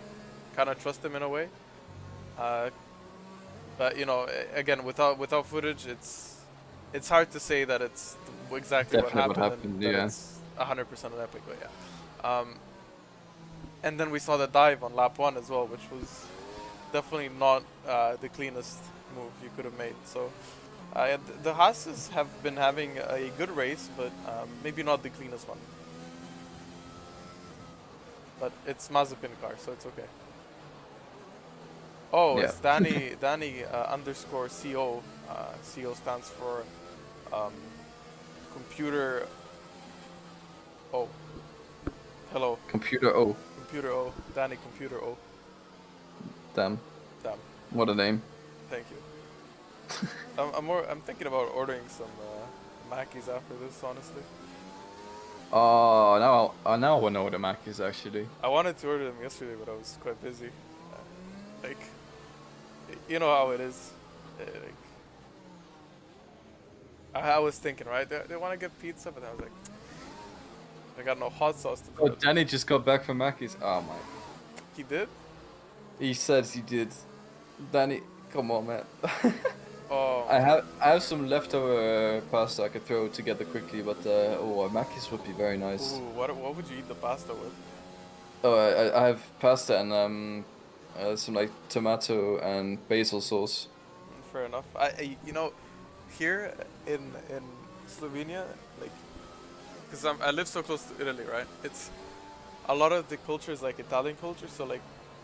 kind of trust him in a way. But you know, again, without footage, it's hard to say that it's exactly what happened. Yeah. It's 100% an Epic, but yeah. And then we saw the dive on lap 1 as well, which was definitely not the cleanest move you could have made. So the Haas's have been having a good race, but maybe not the cleanest one. But it's Mazepin car, so it's okay. Oh, yeah. It's Danny underscore CO. CO stands for computer. Oh, hello. Computer O. Computer O. Danny Computer O. Damn. What a name. Thank you. I'm thinking about ordering some Mackies after this, honestly. Oh, now I want to order Mackies actually. I wanted to order them yesterday, but I was quite busy. Like, you know how it is. Like, I was thinking, right? They want to get pizza, but I was like, I got no hot sauce to put. Oh, Danny just got back from Mackies. Oh my. He did? He said he did. Danny, come on, man. Oh. I have some leftover pasta I could throw together quickly, but Mackies would be very nice. Ooh, what would you eat the pasta with? Oh, I have pasta and some like tomato and basil sauce. Fair enough. You know, here in Slovenia, like, because I live so close to Italy, right? It's a lot of the culture is like Italian culture, so like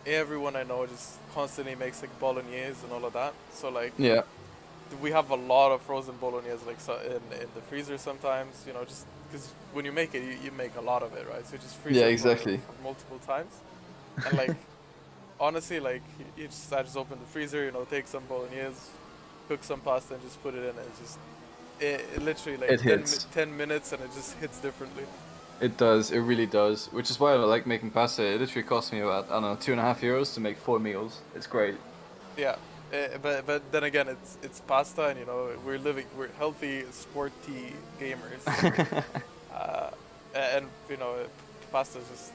everyone I know just constantly makes like bolognese and all of that. So like, yeah, we have a lot of frozen bolognese like in the freezer sometimes. You know, just because when you make it, you make a lot of it, right? So you just freeze it for multiple times, and like. Honestly, like, I just open the freezer, you know, take some bolognese, cook some pasta, and just put it in. And it literally like 10 minutes, and it just hits differently. It does. It really does. Which is why I like making pasta. It literally cost me about, I don't know, €2.50 to make 4 meals. It's great. Yeah, but then again, it's pasta, and you know, we're healthy, sporty gamers, and you know, pasta is just.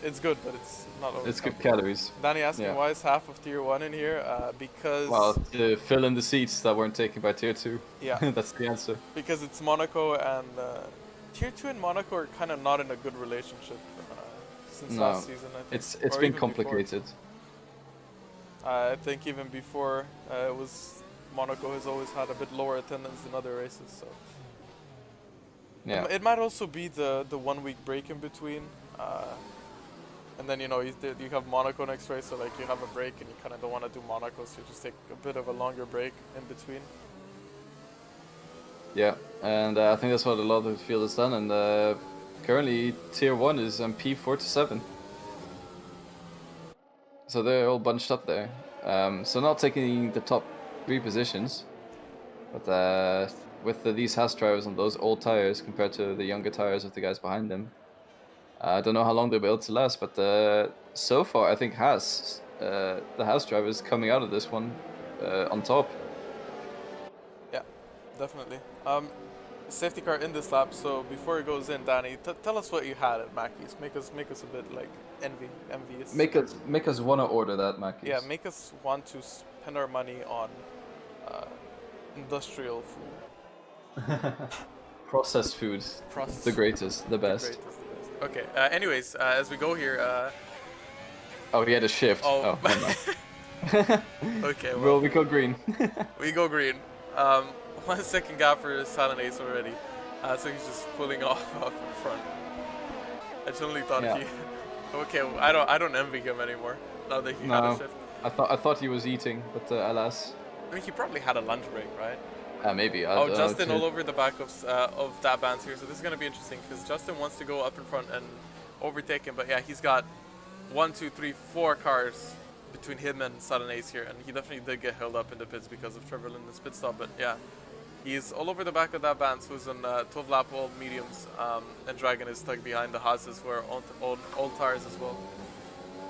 It's good, but it's not always. It's good calories. Danny asked me why is half of tier 1 in here, because... Well, to fill in the seats that weren't taken by tier 2. Yeah. That's the answer. Because it's Monaco, and tier 2 and Monaco are kind of not in a good relationship since last season, I think. It's been complicated. I think even before, Monaco has always had a bit lower attendance than other races, so... Yeah. It might also be the 1 week break in between. And then, you know, you have Monaco next race, so like you have a break and you kind of don't want to do Monaco, so you just take a bit of a longer break in between. Yeah, and I think that's what a lot of the field has done, and currently tier 1 is P4 to 7. So they're all bunched up there. So not taking the top 3 positions, but with these Haas drivers on those old tires compared to the younger tires of the guys behind them, I don't know how long they'll be able to last, but so far I think the Haas drivers coming out of this one on top. Yeah, definitely. Safety car in this lap, so before it goes in, Danny, tell us what you had at Mackey's. Make us a bit like envious. Make us want to order that, Mackey's. Yeah, make us want to spend our money on industrial food. Processed food. The greatest, the best. Okay, anyways, as we go here... Oh, he had a shift. Oh, okay, well... we go green. We go green. 1 second gap for Silent Ace already. So he's just pulling off in front. I genuinely thought he... Okay, well, I don't envy him anymore, now that he had a shift. I thought he was eating, but alas. I mean, he probably had a lunch break, right? Maybe. Justin all over the back of that band here, so this is going to be interesting, because Justin wants to go up in front and overtake him, but yeah, he's got 1, 2, 3, 4 cars between him and Silent Ace here, and he definitely did get held up in the pits because of Trevor Linden's pit stop, but yeah. He's all over the back of that band, who's on 12 lap all mediums, and Dragon is stuck behind the Haas's who are on old tires as well.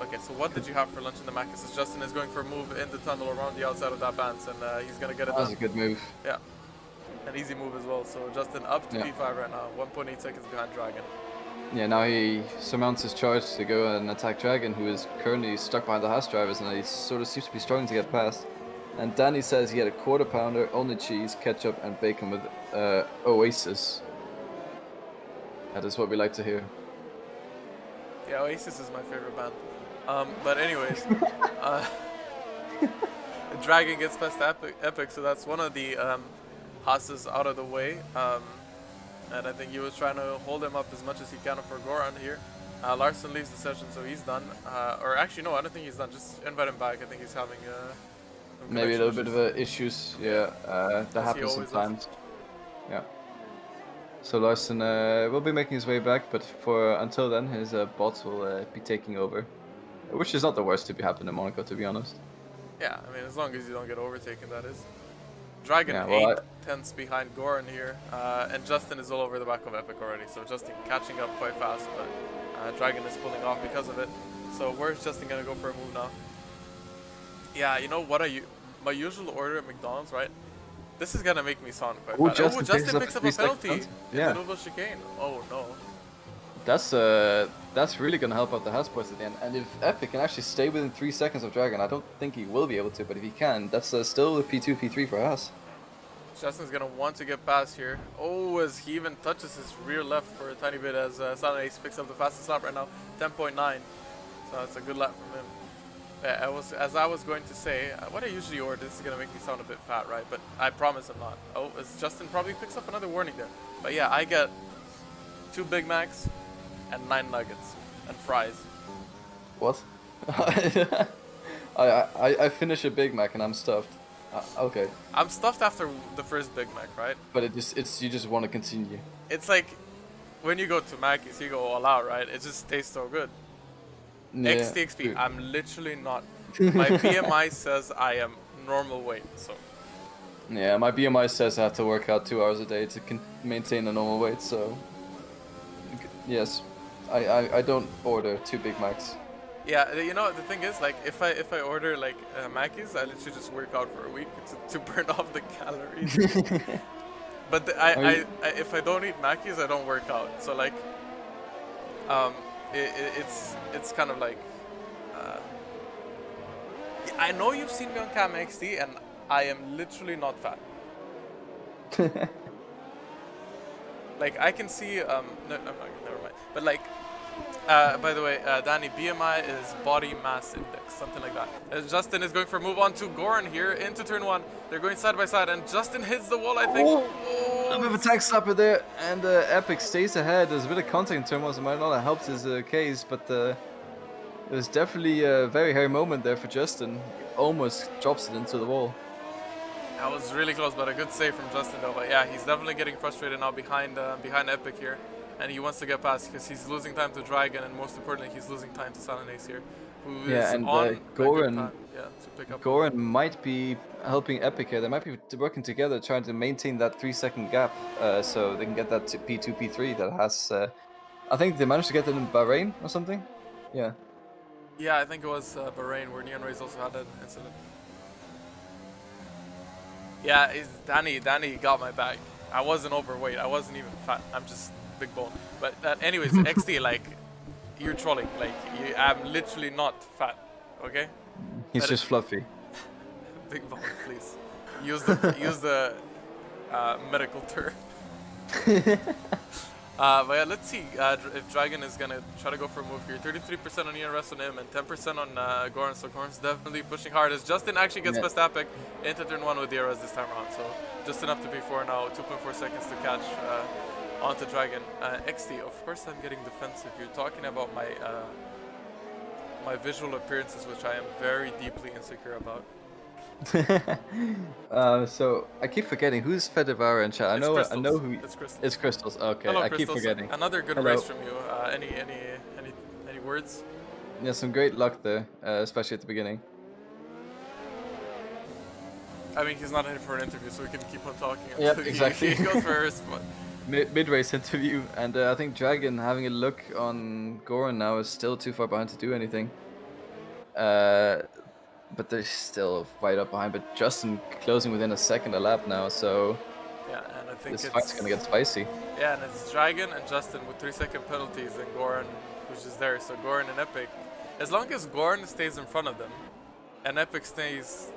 Okay, so what did you have for lunch in the Macus? Justin is going for a move in the tunnel around the outside of that band, and he's going to get it done. That's a good move. Yeah, an easy move as well. So Justin up to P5 right now, 1.8 seconds behind Dragon. Yeah, now he surmounts his charge to go and attack Dragon, who is currently stuck behind the Haas drivers, and he sort of seems to be struggling to get past. And Danny says he had a quarter pounder, only cheese, ketchup, and bacon with Oasis. That is what we like to hear. Yeah, Oasis is my favorite band. But anyways, Dragon gets past Epic, so that's one of the Haas's out of the way. And I think he was trying to hold him up as much as he can for Goran here. Larson leaves the session, so he's done. Or actually, no, I don't think he's done. Just invite him back. I think he's having maybe a little bit of issues. Yeah, that happens sometimes. Yeah. So Larson will be making his way back, but until then, his bots will be taking over, which is not the worst to be happening in Monaco, to be honest. Yeah, I mean, as long as you don't get overtaken, that is. Dragon 8/10 behind Goran here, and Justin is all over the back of Epic already, so Justin catching up quite fast, but Dragon is pulling off because of it. So where's Justin gonna go for a move now? Yeah, you know what my usual order at McDonald's, right? This is gonna make me sound quite bad. Justin picks up a penalty in the Nouveau chicane. Oh no. That's really gonna help out the Haas boys at the end. And if Epic can actually stay within 3 seconds of Dragon, I don't think he will be able to, but if he can, that's still the P2, P3 for Haas. Justin's gonna want to get past here. Oh, as he even touches his rear left for a tiny bit as Silent Ace picks up the fastest lap right now, 10.9. So that's a good lap from him. Yeah, as I was going to say, what I usually order, this is going to make me sound a bit fat, right? But I promise I'm not. Oh, as Justin probably picks up another warning there. But yeah, I get 2 Big Macs and 9 nuggets and fries. What? I finish a Big Mac and I'm stuffed. Okay. I'm stuffed after the first Big Mac, right? But you just want to continue. It's like when you go to Mackey's, you go all out, right? It just tastes so good. Yeah, XTXP, I'm literally not. My BMI says I am normal weight, so. Yeah, my BMI says I have to work out 2 hours a day to maintain a normal weight, so. Yes, I don't order 2 Big Macs. Yeah, you know, the thing is, like, if I order, like, Mackey's, I literally just work out for a week to burn off the calories. But if I don't eat Mackey's, I don't work out, so, like, it's kind of like I know you've seen me on Cam XD and I am literally not fat. Like I can see no, I'm not, never mind. But like by the way, Danny, BMI is body mass index, something like that. Justin is going for a move on to Goran here into turn 1. They're going side by side and Justin hits the wall, I think. A bit of a tag slapper there, and Epic stays ahead. There's a bit of contact in turn 1, so it might not have helped his case, but It was definitely a very hairy moment there for Justin. He almost drops it into the wall. That was really close, but a good save from Justin though. But yeah, he's definitely getting frustrated now behind Epic here, and he wants to get past because he's losing time to Dragon, and most importantly, he's losing time to Silent Ace here, who is Yeah, and on a good Goran, time. Yeah, to pick up. Goran might be helping Epic here. They might be working together, trying to maintain that 3-second gap, so they can get that to P2, P3 that has. I think they managed to get it in Bahrain or something. Yeah. Yeah, I think it was Bahrain where Neon Rays also had an incident. Yeah, Danny got my back. I wasn't overweight. I wasn't even fat. I'm just big bone. But anyways, XD, like, you're trolling. Like, I'm literally not fat. Okay? He's just fluffy. Big bone, please. Use the medical term. But yeah, let's see if Dragon is gonna try to go for a move here. 33% on ERS on him and 10% on Goran. So Goran's definitely pushing hard as Justin actually gets past Epic into turn 1 with the ERS this time around. So just enough to be 4 now, 2.4 seconds to catch onto Dragon. XT, of course I'm getting defensive. You're talking about my my visual appearances, which I am very deeply insecure about. So I keep forgetting who's Fedivara in chat. I know who. It's Crystals. It's Crystals. Okay, Hello, I Crystals. keep forgetting. Another good race from you. Any words? Yeah, some great luck there, especially at the beginning. I mean, he's not here for an interview, so we can keep on talking. Yeah, exactly. He goes first. But Mid-race interview, and I think Dragon having a look on Goran now is still too far behind to do anything. But they're still right up behind. But Justin closing within a second a lap now, so yeah, and I think this fight's gonna get spicy. Yeah, and it's Dragon and Justin with 3-second penalties, and Goran, who's just there. So Goran and Epic, as long as Goran stays in front of them, and Epic stays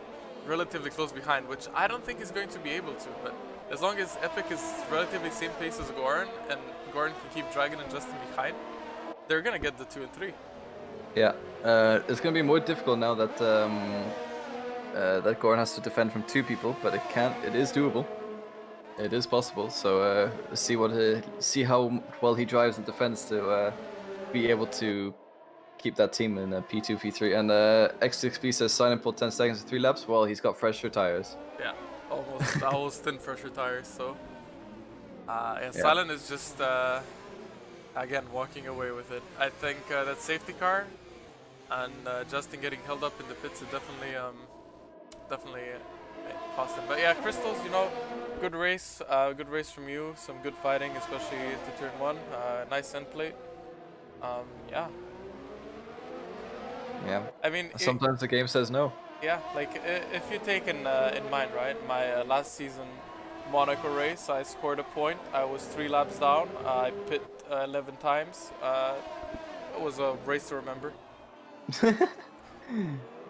relatively close behind, which I don't think he's going to be able to. But as long as Epic is relatively same pace as Goran, and Goran can keep Dragon and Justin behind, they're gonna get the 2 and 3. Yeah, it's gonna be more difficult now that that Goran has to defend from 2 people, but it is doable. It is possible. So see how well he drives and defends to be able to keep that team in P2, P3. And X6B says Silent pulled 10 seconds for 3 laps. Well, he's got fresher tires. Yeah, almost thin fresher tires. So Silent is just again walking away with it. I think that safety car and Justin getting held up in the pits is definitely cost him. But yeah, Crystals, you know, good race from you. Some good fighting, especially to turn 1. Nice end plate. Yeah. Yeah. I mean, sometimes the game says no. Yeah, like if you take in mind, right, my last season Monaco race, I scored a point. I was 3 laps down. I pit 11 times. It was a race to remember.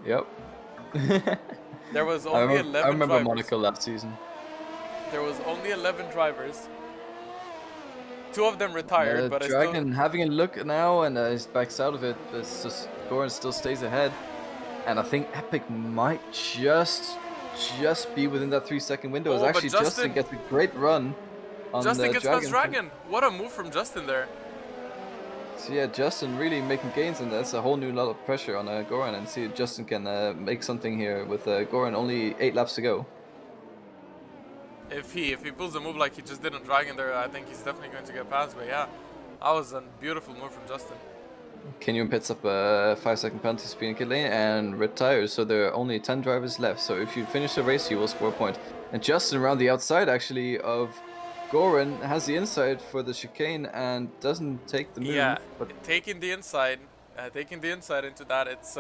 Yep. There was only 11 I remember drivers. Monaco last season. There was only 11 drivers. 2 of them retired, but Dragon having a look now, and he's backs out of it. It's just Goran still stays ahead, and I think Epic might just be within that 3-second window. Oh, Actually, Justin gets a great run on Justin gets past Dragon. Dragon. What a move from Justin there. So yeah, Justin really making gains, and that's a whole new lot of pressure on Goran. And see if Justin can make something here with Goran. Only 8 laps to go. If he pulls a move like he just did on Dragon there, I think he's definitely going to get past. But yeah, that was a beautiful move from Justin. Kenyon pits up a 5-second penalty speed in pit lane and retires. So there are only 10 drivers left. So if you finish the race, you will score a point. And Justin around the outside actually of Goran has the inside for the chicane and doesn't take the move. Yeah, but taking the inside into that, it's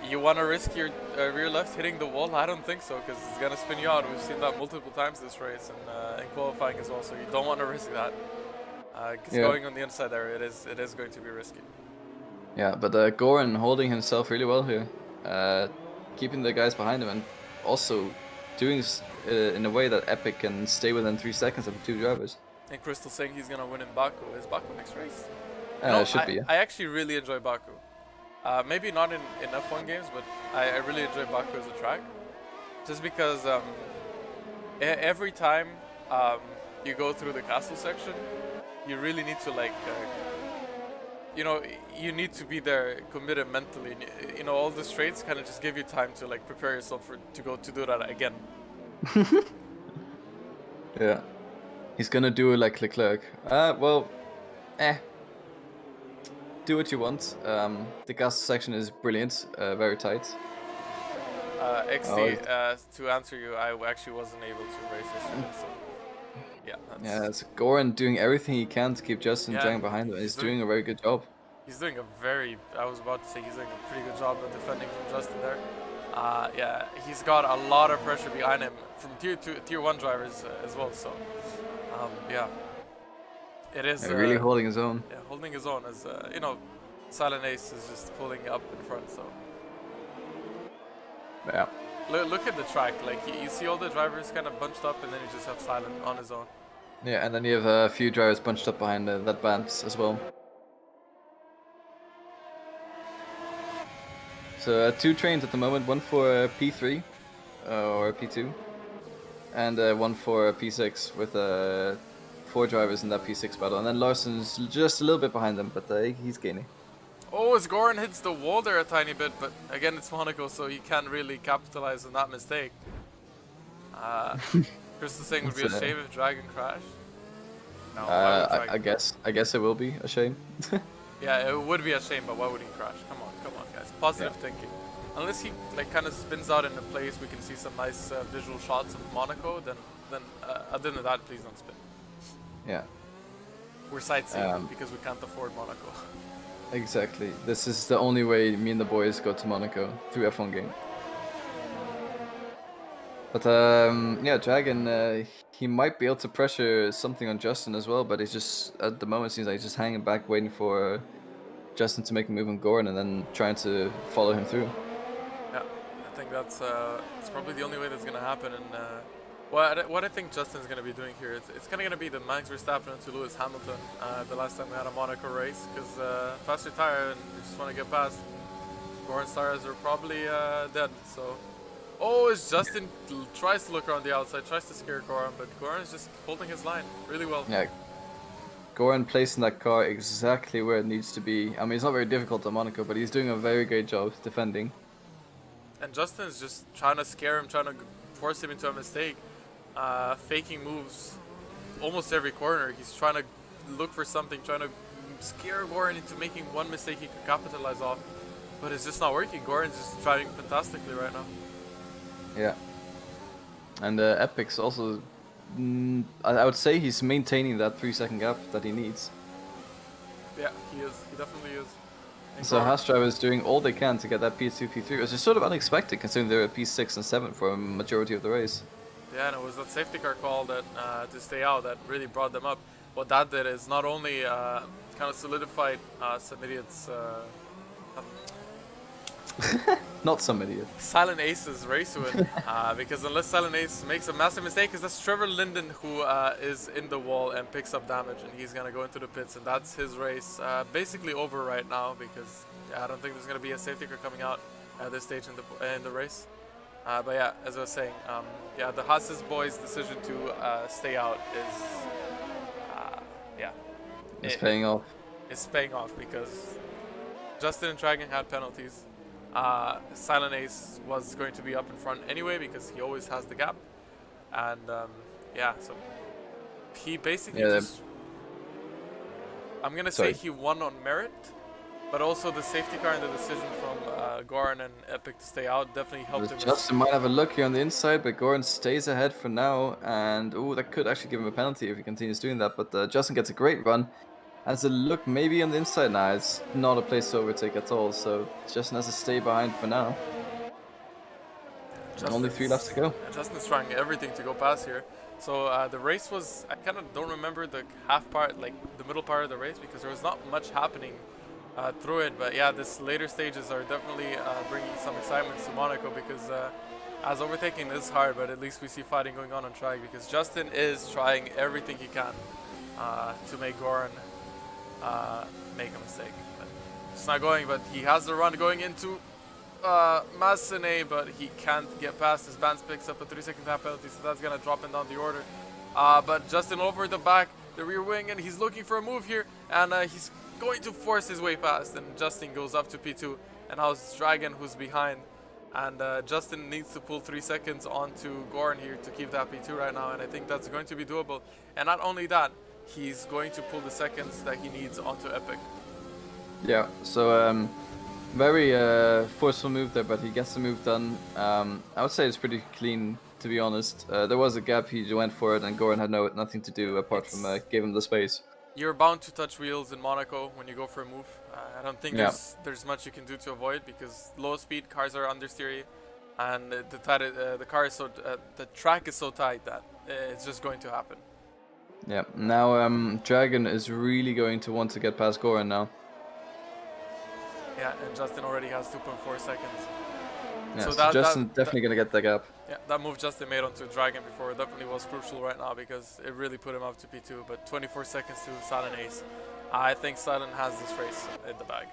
you want to risk your rear left hitting the wall? I don't think so, because it's gonna spin you out. We've seen that multiple times this race and in qualifying as well. So you don't want to risk that. Because going on the inside there, it is going to be risky. Yeah, but Goran holding himself really well here, keeping the guys behind him, and also doing in a way that Epic can stay within 3 seconds of the 2 drivers. And Crystal saying he's gonna win in Baku. Is Baku next race? It should be. Yeah. I actually really enjoy Baku. Maybe not in F1 games, but I really enjoy Baku as a track. Just because every time you go through the castle section, you really need to like you know, you need to be there committed mentally. You know, all the straights kind of just give you time to like prepare yourself to go to do that again. Yeah. He's gonna do it like Leclerc. Well, do what you want. The gas section is brilliant, very tight. Oh, XD, to answer you, I actually wasn't able to race yesterday, so yeah, that's... yeah, it's Goran doing everything he can to keep Justin Yeah, Zhang behind him. He's doing a very good job. He's doing a very, I was about to say he's doing a pretty good job of defending from Justin there. Yeah, he's got a lot of pressure behind him from tier 1 drivers as well, so yeah. It is... really holding his own. Yeah, holding his own as, you know, Silent Ace is just pulling up in front, so... Yeah. Look at the track, like you see all the drivers kind of bunched up and then you just have Silent on his own. Yeah, and then you have a few drivers bunched up behind that band as well. So 2 trains at the moment, one for P3 or P2, and one for P6 with 4 drivers in that P6 battle. And then Larson's just a little bit behind them, but he's gaining. Oh, as Goran hits the wall there a tiny bit, but again it's Monaco, so he can't really capitalize on that mistake. Chris is saying it would be a shame if Dragon crashed. No, I guess it will be a shame. Yeah, it would be a shame, but why would he crash? Come on, guys. Positive thinking. Unless he like kind of spins out into place, we can see some nice visual shots of Monaco. Then other than that, please don't spin. Yeah. We're sightseeing because we can't afford Monaco. Exactly. This is the only way me and the boys go to Monaco through F1 game. But yeah, Dragon, he might be able to pressure something on Justin as well, but he's just, at the moment, seems like he's just hanging back, waiting for Justin to make a move on Goran and then trying to follow him through. Yeah, I think that's it's probably the only way that's going to happen. And what I think Justin's going to be doing here, it's kind of going to be the Max Verstappen to Lewis Hamilton the last time we had a Monaco race, because faster tire and you just want to get past. Goran's tires are probably dead, so... Oh, as Justin tries to look around the outside, tries to scare Goran, but Goran is just holding his line really well. Yeah, Goran placing that car exactly where it needs to be. I mean, it's not very difficult at Monaco, but he's doing a very great job defending. And Justin is just trying to scare him, trying to force him into a mistake, faking moves almost every corner. He's trying to look for something, trying to scare Goran into making one mistake he could capitalize off, but it's just not working. Goran's just driving fantastically right now. Yeah. And Epic's also, I would say he's maintaining that 3-second gap that he needs. Yeah, he is. He definitely is. And So Haas drivers doing all they can to get that P2, P3, which is sort of unexpected considering they were P6 and 7 for a majority of the race. Yeah, and it was that safety car call that to stay out that really brought them up. What that did is not only kind of solidified some idiots... Not some idiot. Silent Ace's race win, because unless Silent Ace makes a massive mistake, because that's Trevor Linden who is in the wall and picks up damage, and he's gonna go into the pits, and that's his race basically over right now, because I don't think there's gonna be a safety car coming out at this stage in the race. But yeah, as I was saying, yeah, the Haas's boys' decision to stay out is, yeah, It's paying off. It's paying off because Justin and Dragon had penalties. Silent Ace was going to be up in front anyway because he always has the gap, and yeah, so he basically just, I'm gonna say he won on merit, but also the safety car and the decision from Goran and Epic to stay out definitely helped him. Justin might have a look here on the inside, but Goran stays ahead for now, and ooh, that could actually give him a penalty if he continues doing that, but Justin gets a great run. Has a look maybe on the inside now. It's not a place to overtake at all, so Justin has to stay behind for now. Only 3 laps to go. Justin's trying everything to go past here. So the race was, I kind of don't remember the half part, like the middle part of the race, because there was not much happening through it. But yeah, this later stages are definitely bringing some excitement to Monaco, because as overtaking is hard, but at least we see fighting going on track, because Justin is trying everything he can to make Goran make a mistake. But it's not going, but he has the run going into Massenet, but he can't get past. His band picks up a 3-second tap penalty, so that's gonna drop him down the order. But Justin over the back, the rear wing, and he's looking for a move here, and he's going to force his way past, and Justin goes up to P2, and now it's Dragon who's behind. And Justin needs to pull 3 seconds onto Goran here to keep that P2 right now, and I think that's going to be doable. And not only that, he's going to pull the seconds that he needs onto Epic. Yeah, so very forceful move there, but he gets the move done. I would say it's pretty clean, to be honest. There was a gap, he went for it, and Goran had nothing to do apart from give him the space. You're bound to touch wheels in Monaco when you go for a move. I don't think there's much you can do to avoid, because low speed cars are understeery, and the car is so the track is so tight that it's just going to happen. Yeah. Now Dragon is really going to want to get past Goran now. Yeah, and Justin already has 2.4 seconds. Yeah, so Justin definitely gonna get that gap. Yeah, that move Justin made onto Dragon before definitely was crucial right now, because it really put him up to P2. But 24 seconds to Silent Ace. I think Silent has this race in the bag.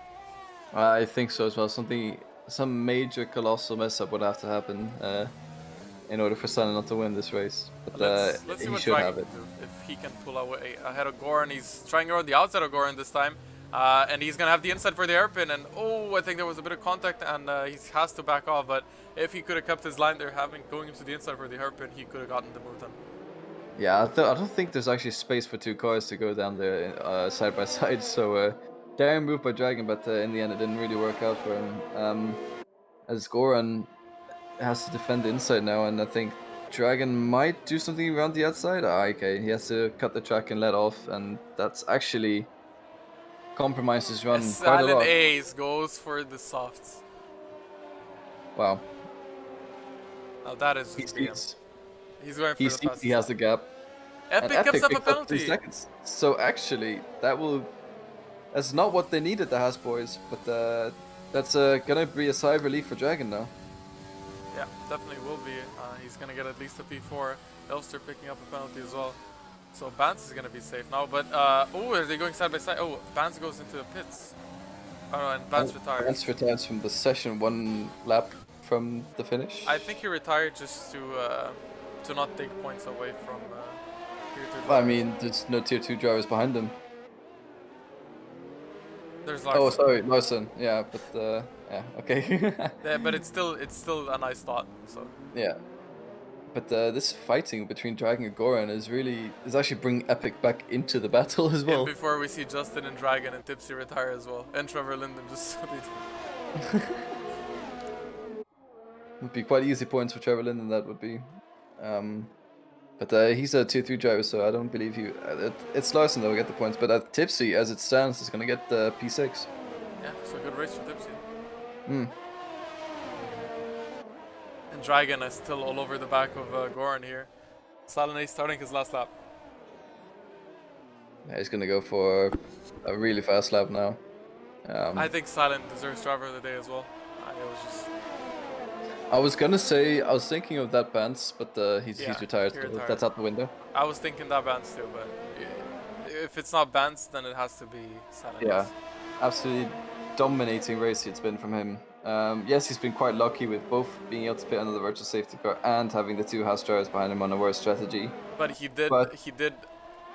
I think so as well. Some major colossal mess up would have to happen in order for Silent not to win this race. But let's see he what should Dragon have it. can do. If he can pull away ahead of Goran, he's trying around the outside of Goran this time. And he's gonna have the inside for the hairpin, and I think there was a bit of contact, and he has to back off. But if he could have kept his line there, going into the inside for the hairpin, he could have gotten the move done. Yeah, I don't think there's actually space for two cars to go down there side by side. So daring move by Dragon, but in the end it didn't really work out for him. As Goran has to defend the inside now, and I think Dragon might do something around the outside. Okay, he has to cut the track and let off, and that's actually compromised his run quite a lot. Silent Ace goes for the softs. Wow. Now that is just he's going for the fastest. He has the gap. Epic gives up a penalty. 3 seconds. So actually, that's not what they needed, the Haas boys, but that's gonna be a sigh of relief for Dragon now. Yeah, definitely will be. He's gonna get at least a P4. Elster picking up a penalty as well. So Bance is gonna be safe now, but are they going side by side? Oh, Bance goes into the pits. Oh no, and Bance retires. Bance retires from the session 1 lap from the finish. I think he retired just to not take points away from tier 2 drivers. I mean, there's no tier 2 drivers behind him. There's Larson. Oh, sorry, Larson. Yeah, but yeah, okay. Yeah, but it's still a nice thought. So yeah. But this fighting between Dragon and Goran is actually bringing Epic back into the battle as well. And before we see Justin and Dragon and Tipsy retire as well, and Trevor Linden just would be quite easy points for Trevor Linden, that would be. But he's a tier 3 driver, so I don't believe it's Larson that will get the points. But Tipsy, as it stands, is going to get the P6. Yeah, so good race for Tipsy. Hmm. And Dragon is still all over the back of Goran here. Silent Ace starting his last lap. Yeah, he's going to go for a really fast lap now. I think Silent deserves driver of the day as well. I was thinking of that Bance, but he's retired, so that's out the window. I was thinking that Bance too, but if it's not Bance, then it has to be Silent Ace. Yeah, absolutely dominating race it's been from him. Yes, he's been quite lucky with both being able to pit another virtual safety car and having the 2 Haas drivers behind him on a worse strategy. But he did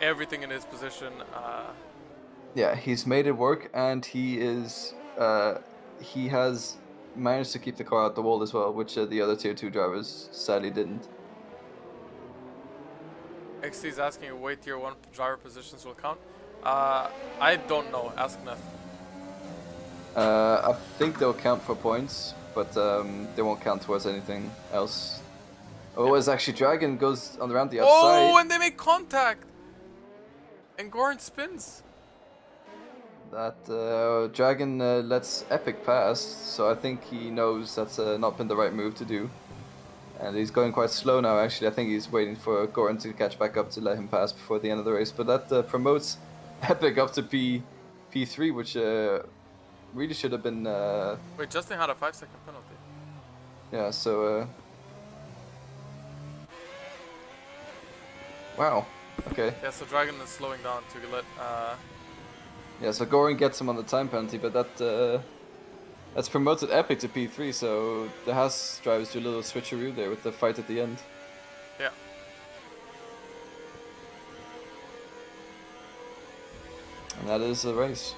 everything in his position. Yeah, he's made it work, and he has managed to keep the car out the wall as well, which the other tier 2 drivers sadly didn't. XT is asking wait tier 1 driver positions will count. I don't know, ask Neth. I think they'll count for points, but they won't count towards anything else. Oh, it's actually Dragon goes around the outside. Oh, and they make contact! And Goran spins. That Dragon lets Epic pass, so I think he knows that's not been the right move to do. And he's going quite slow now, actually. I think he's waiting for Goran to catch back up to let him pass before the end of the race. But that promotes Epic up to P3, which really should have been... Wait, Justin had a 5-second penalty. Yeah, so... Wow, okay. Yeah, so Dragon is slowing down to let... Yeah, so Goran gets him on the time penalty, but that's promoted Epic to P3, so the Haas drivers do a little switcheroo there with the fight at the end. Yeah. And that is the race.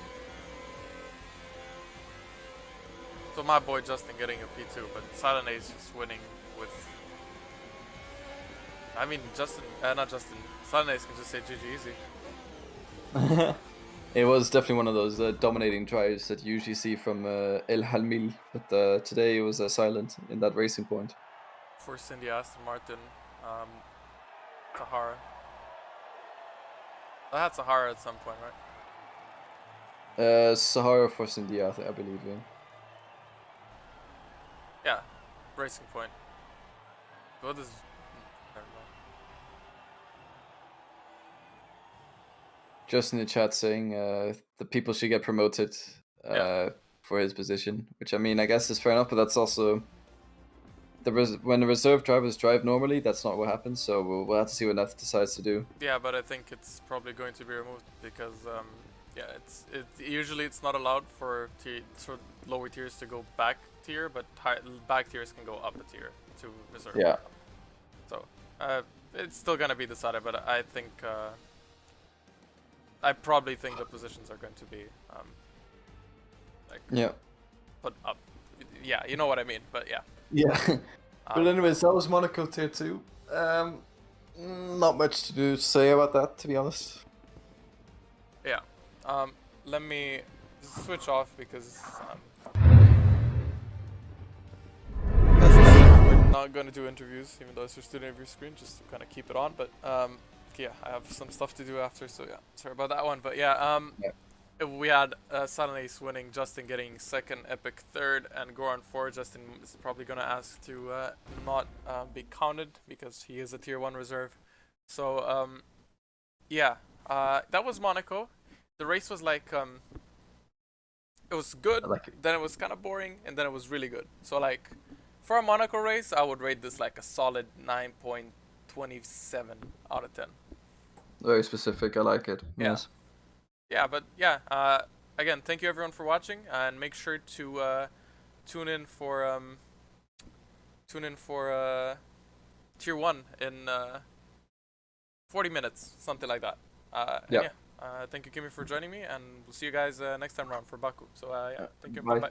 So my boy Justin getting a P2, but Silent Ace just winning with. I mean, not Justin. Silent Ace can just say GG easy. It was definitely one of those dominating drives that you usually see from El Halmil, but today it was silent in that racing point. For Cindy, Aston Martin, Sahara. I had Sahara at some point, right? Sahara for Cindy, I believe, yeah. Yeah, racing point. What is? Never mind. Just in the chat saying the people should get promoted Yeah. for his position, which I mean, I guess is fair enough, but that's also when the reserve drivers drive normally, that's not what happens. So we'll have to see what Neth decides to do. Yeah, but I think it's probably going to be removed because yeah, usually it's not allowed for sort of lower tiers to go back tier, but back tiers can go up a tier to reserve. Yeah. So it's still gonna be decided, but I think I probably think the positions are going to be like put up. Yeah, you know what I mean, but yeah. Yeah. But anyways, that was Monaco tier 2. Not much to say about that, to be honest. Yeah. Let me switch off because we're not going to do interviews, even though it's just an interview screen, just to kind of keep it on. But yeah, I have some stuff to do after, so yeah, sorry about that one. But yeah, we had Silent Ace winning, Justin getting second, Epic third, and Goran 4. Justin is probably going to ask to not be counted because he is a tier 1 reserve. So yeah, that was Monaco. The race was like it was good, then it was kind of boring, and then it was really good. So like for a Monaco race, I would rate this like a solid 9.27 out of 10. Very specific, I like it. Yeah. Yes. Yeah, but yeah, again, thank you everyone for watching, and make sure to tune in for tier 1 in 40 minutes, something like that. Yeah. Thank you, Kimmy, for joining me, and we'll see you guys next time around for Baku. So yeah, thank you. Bye.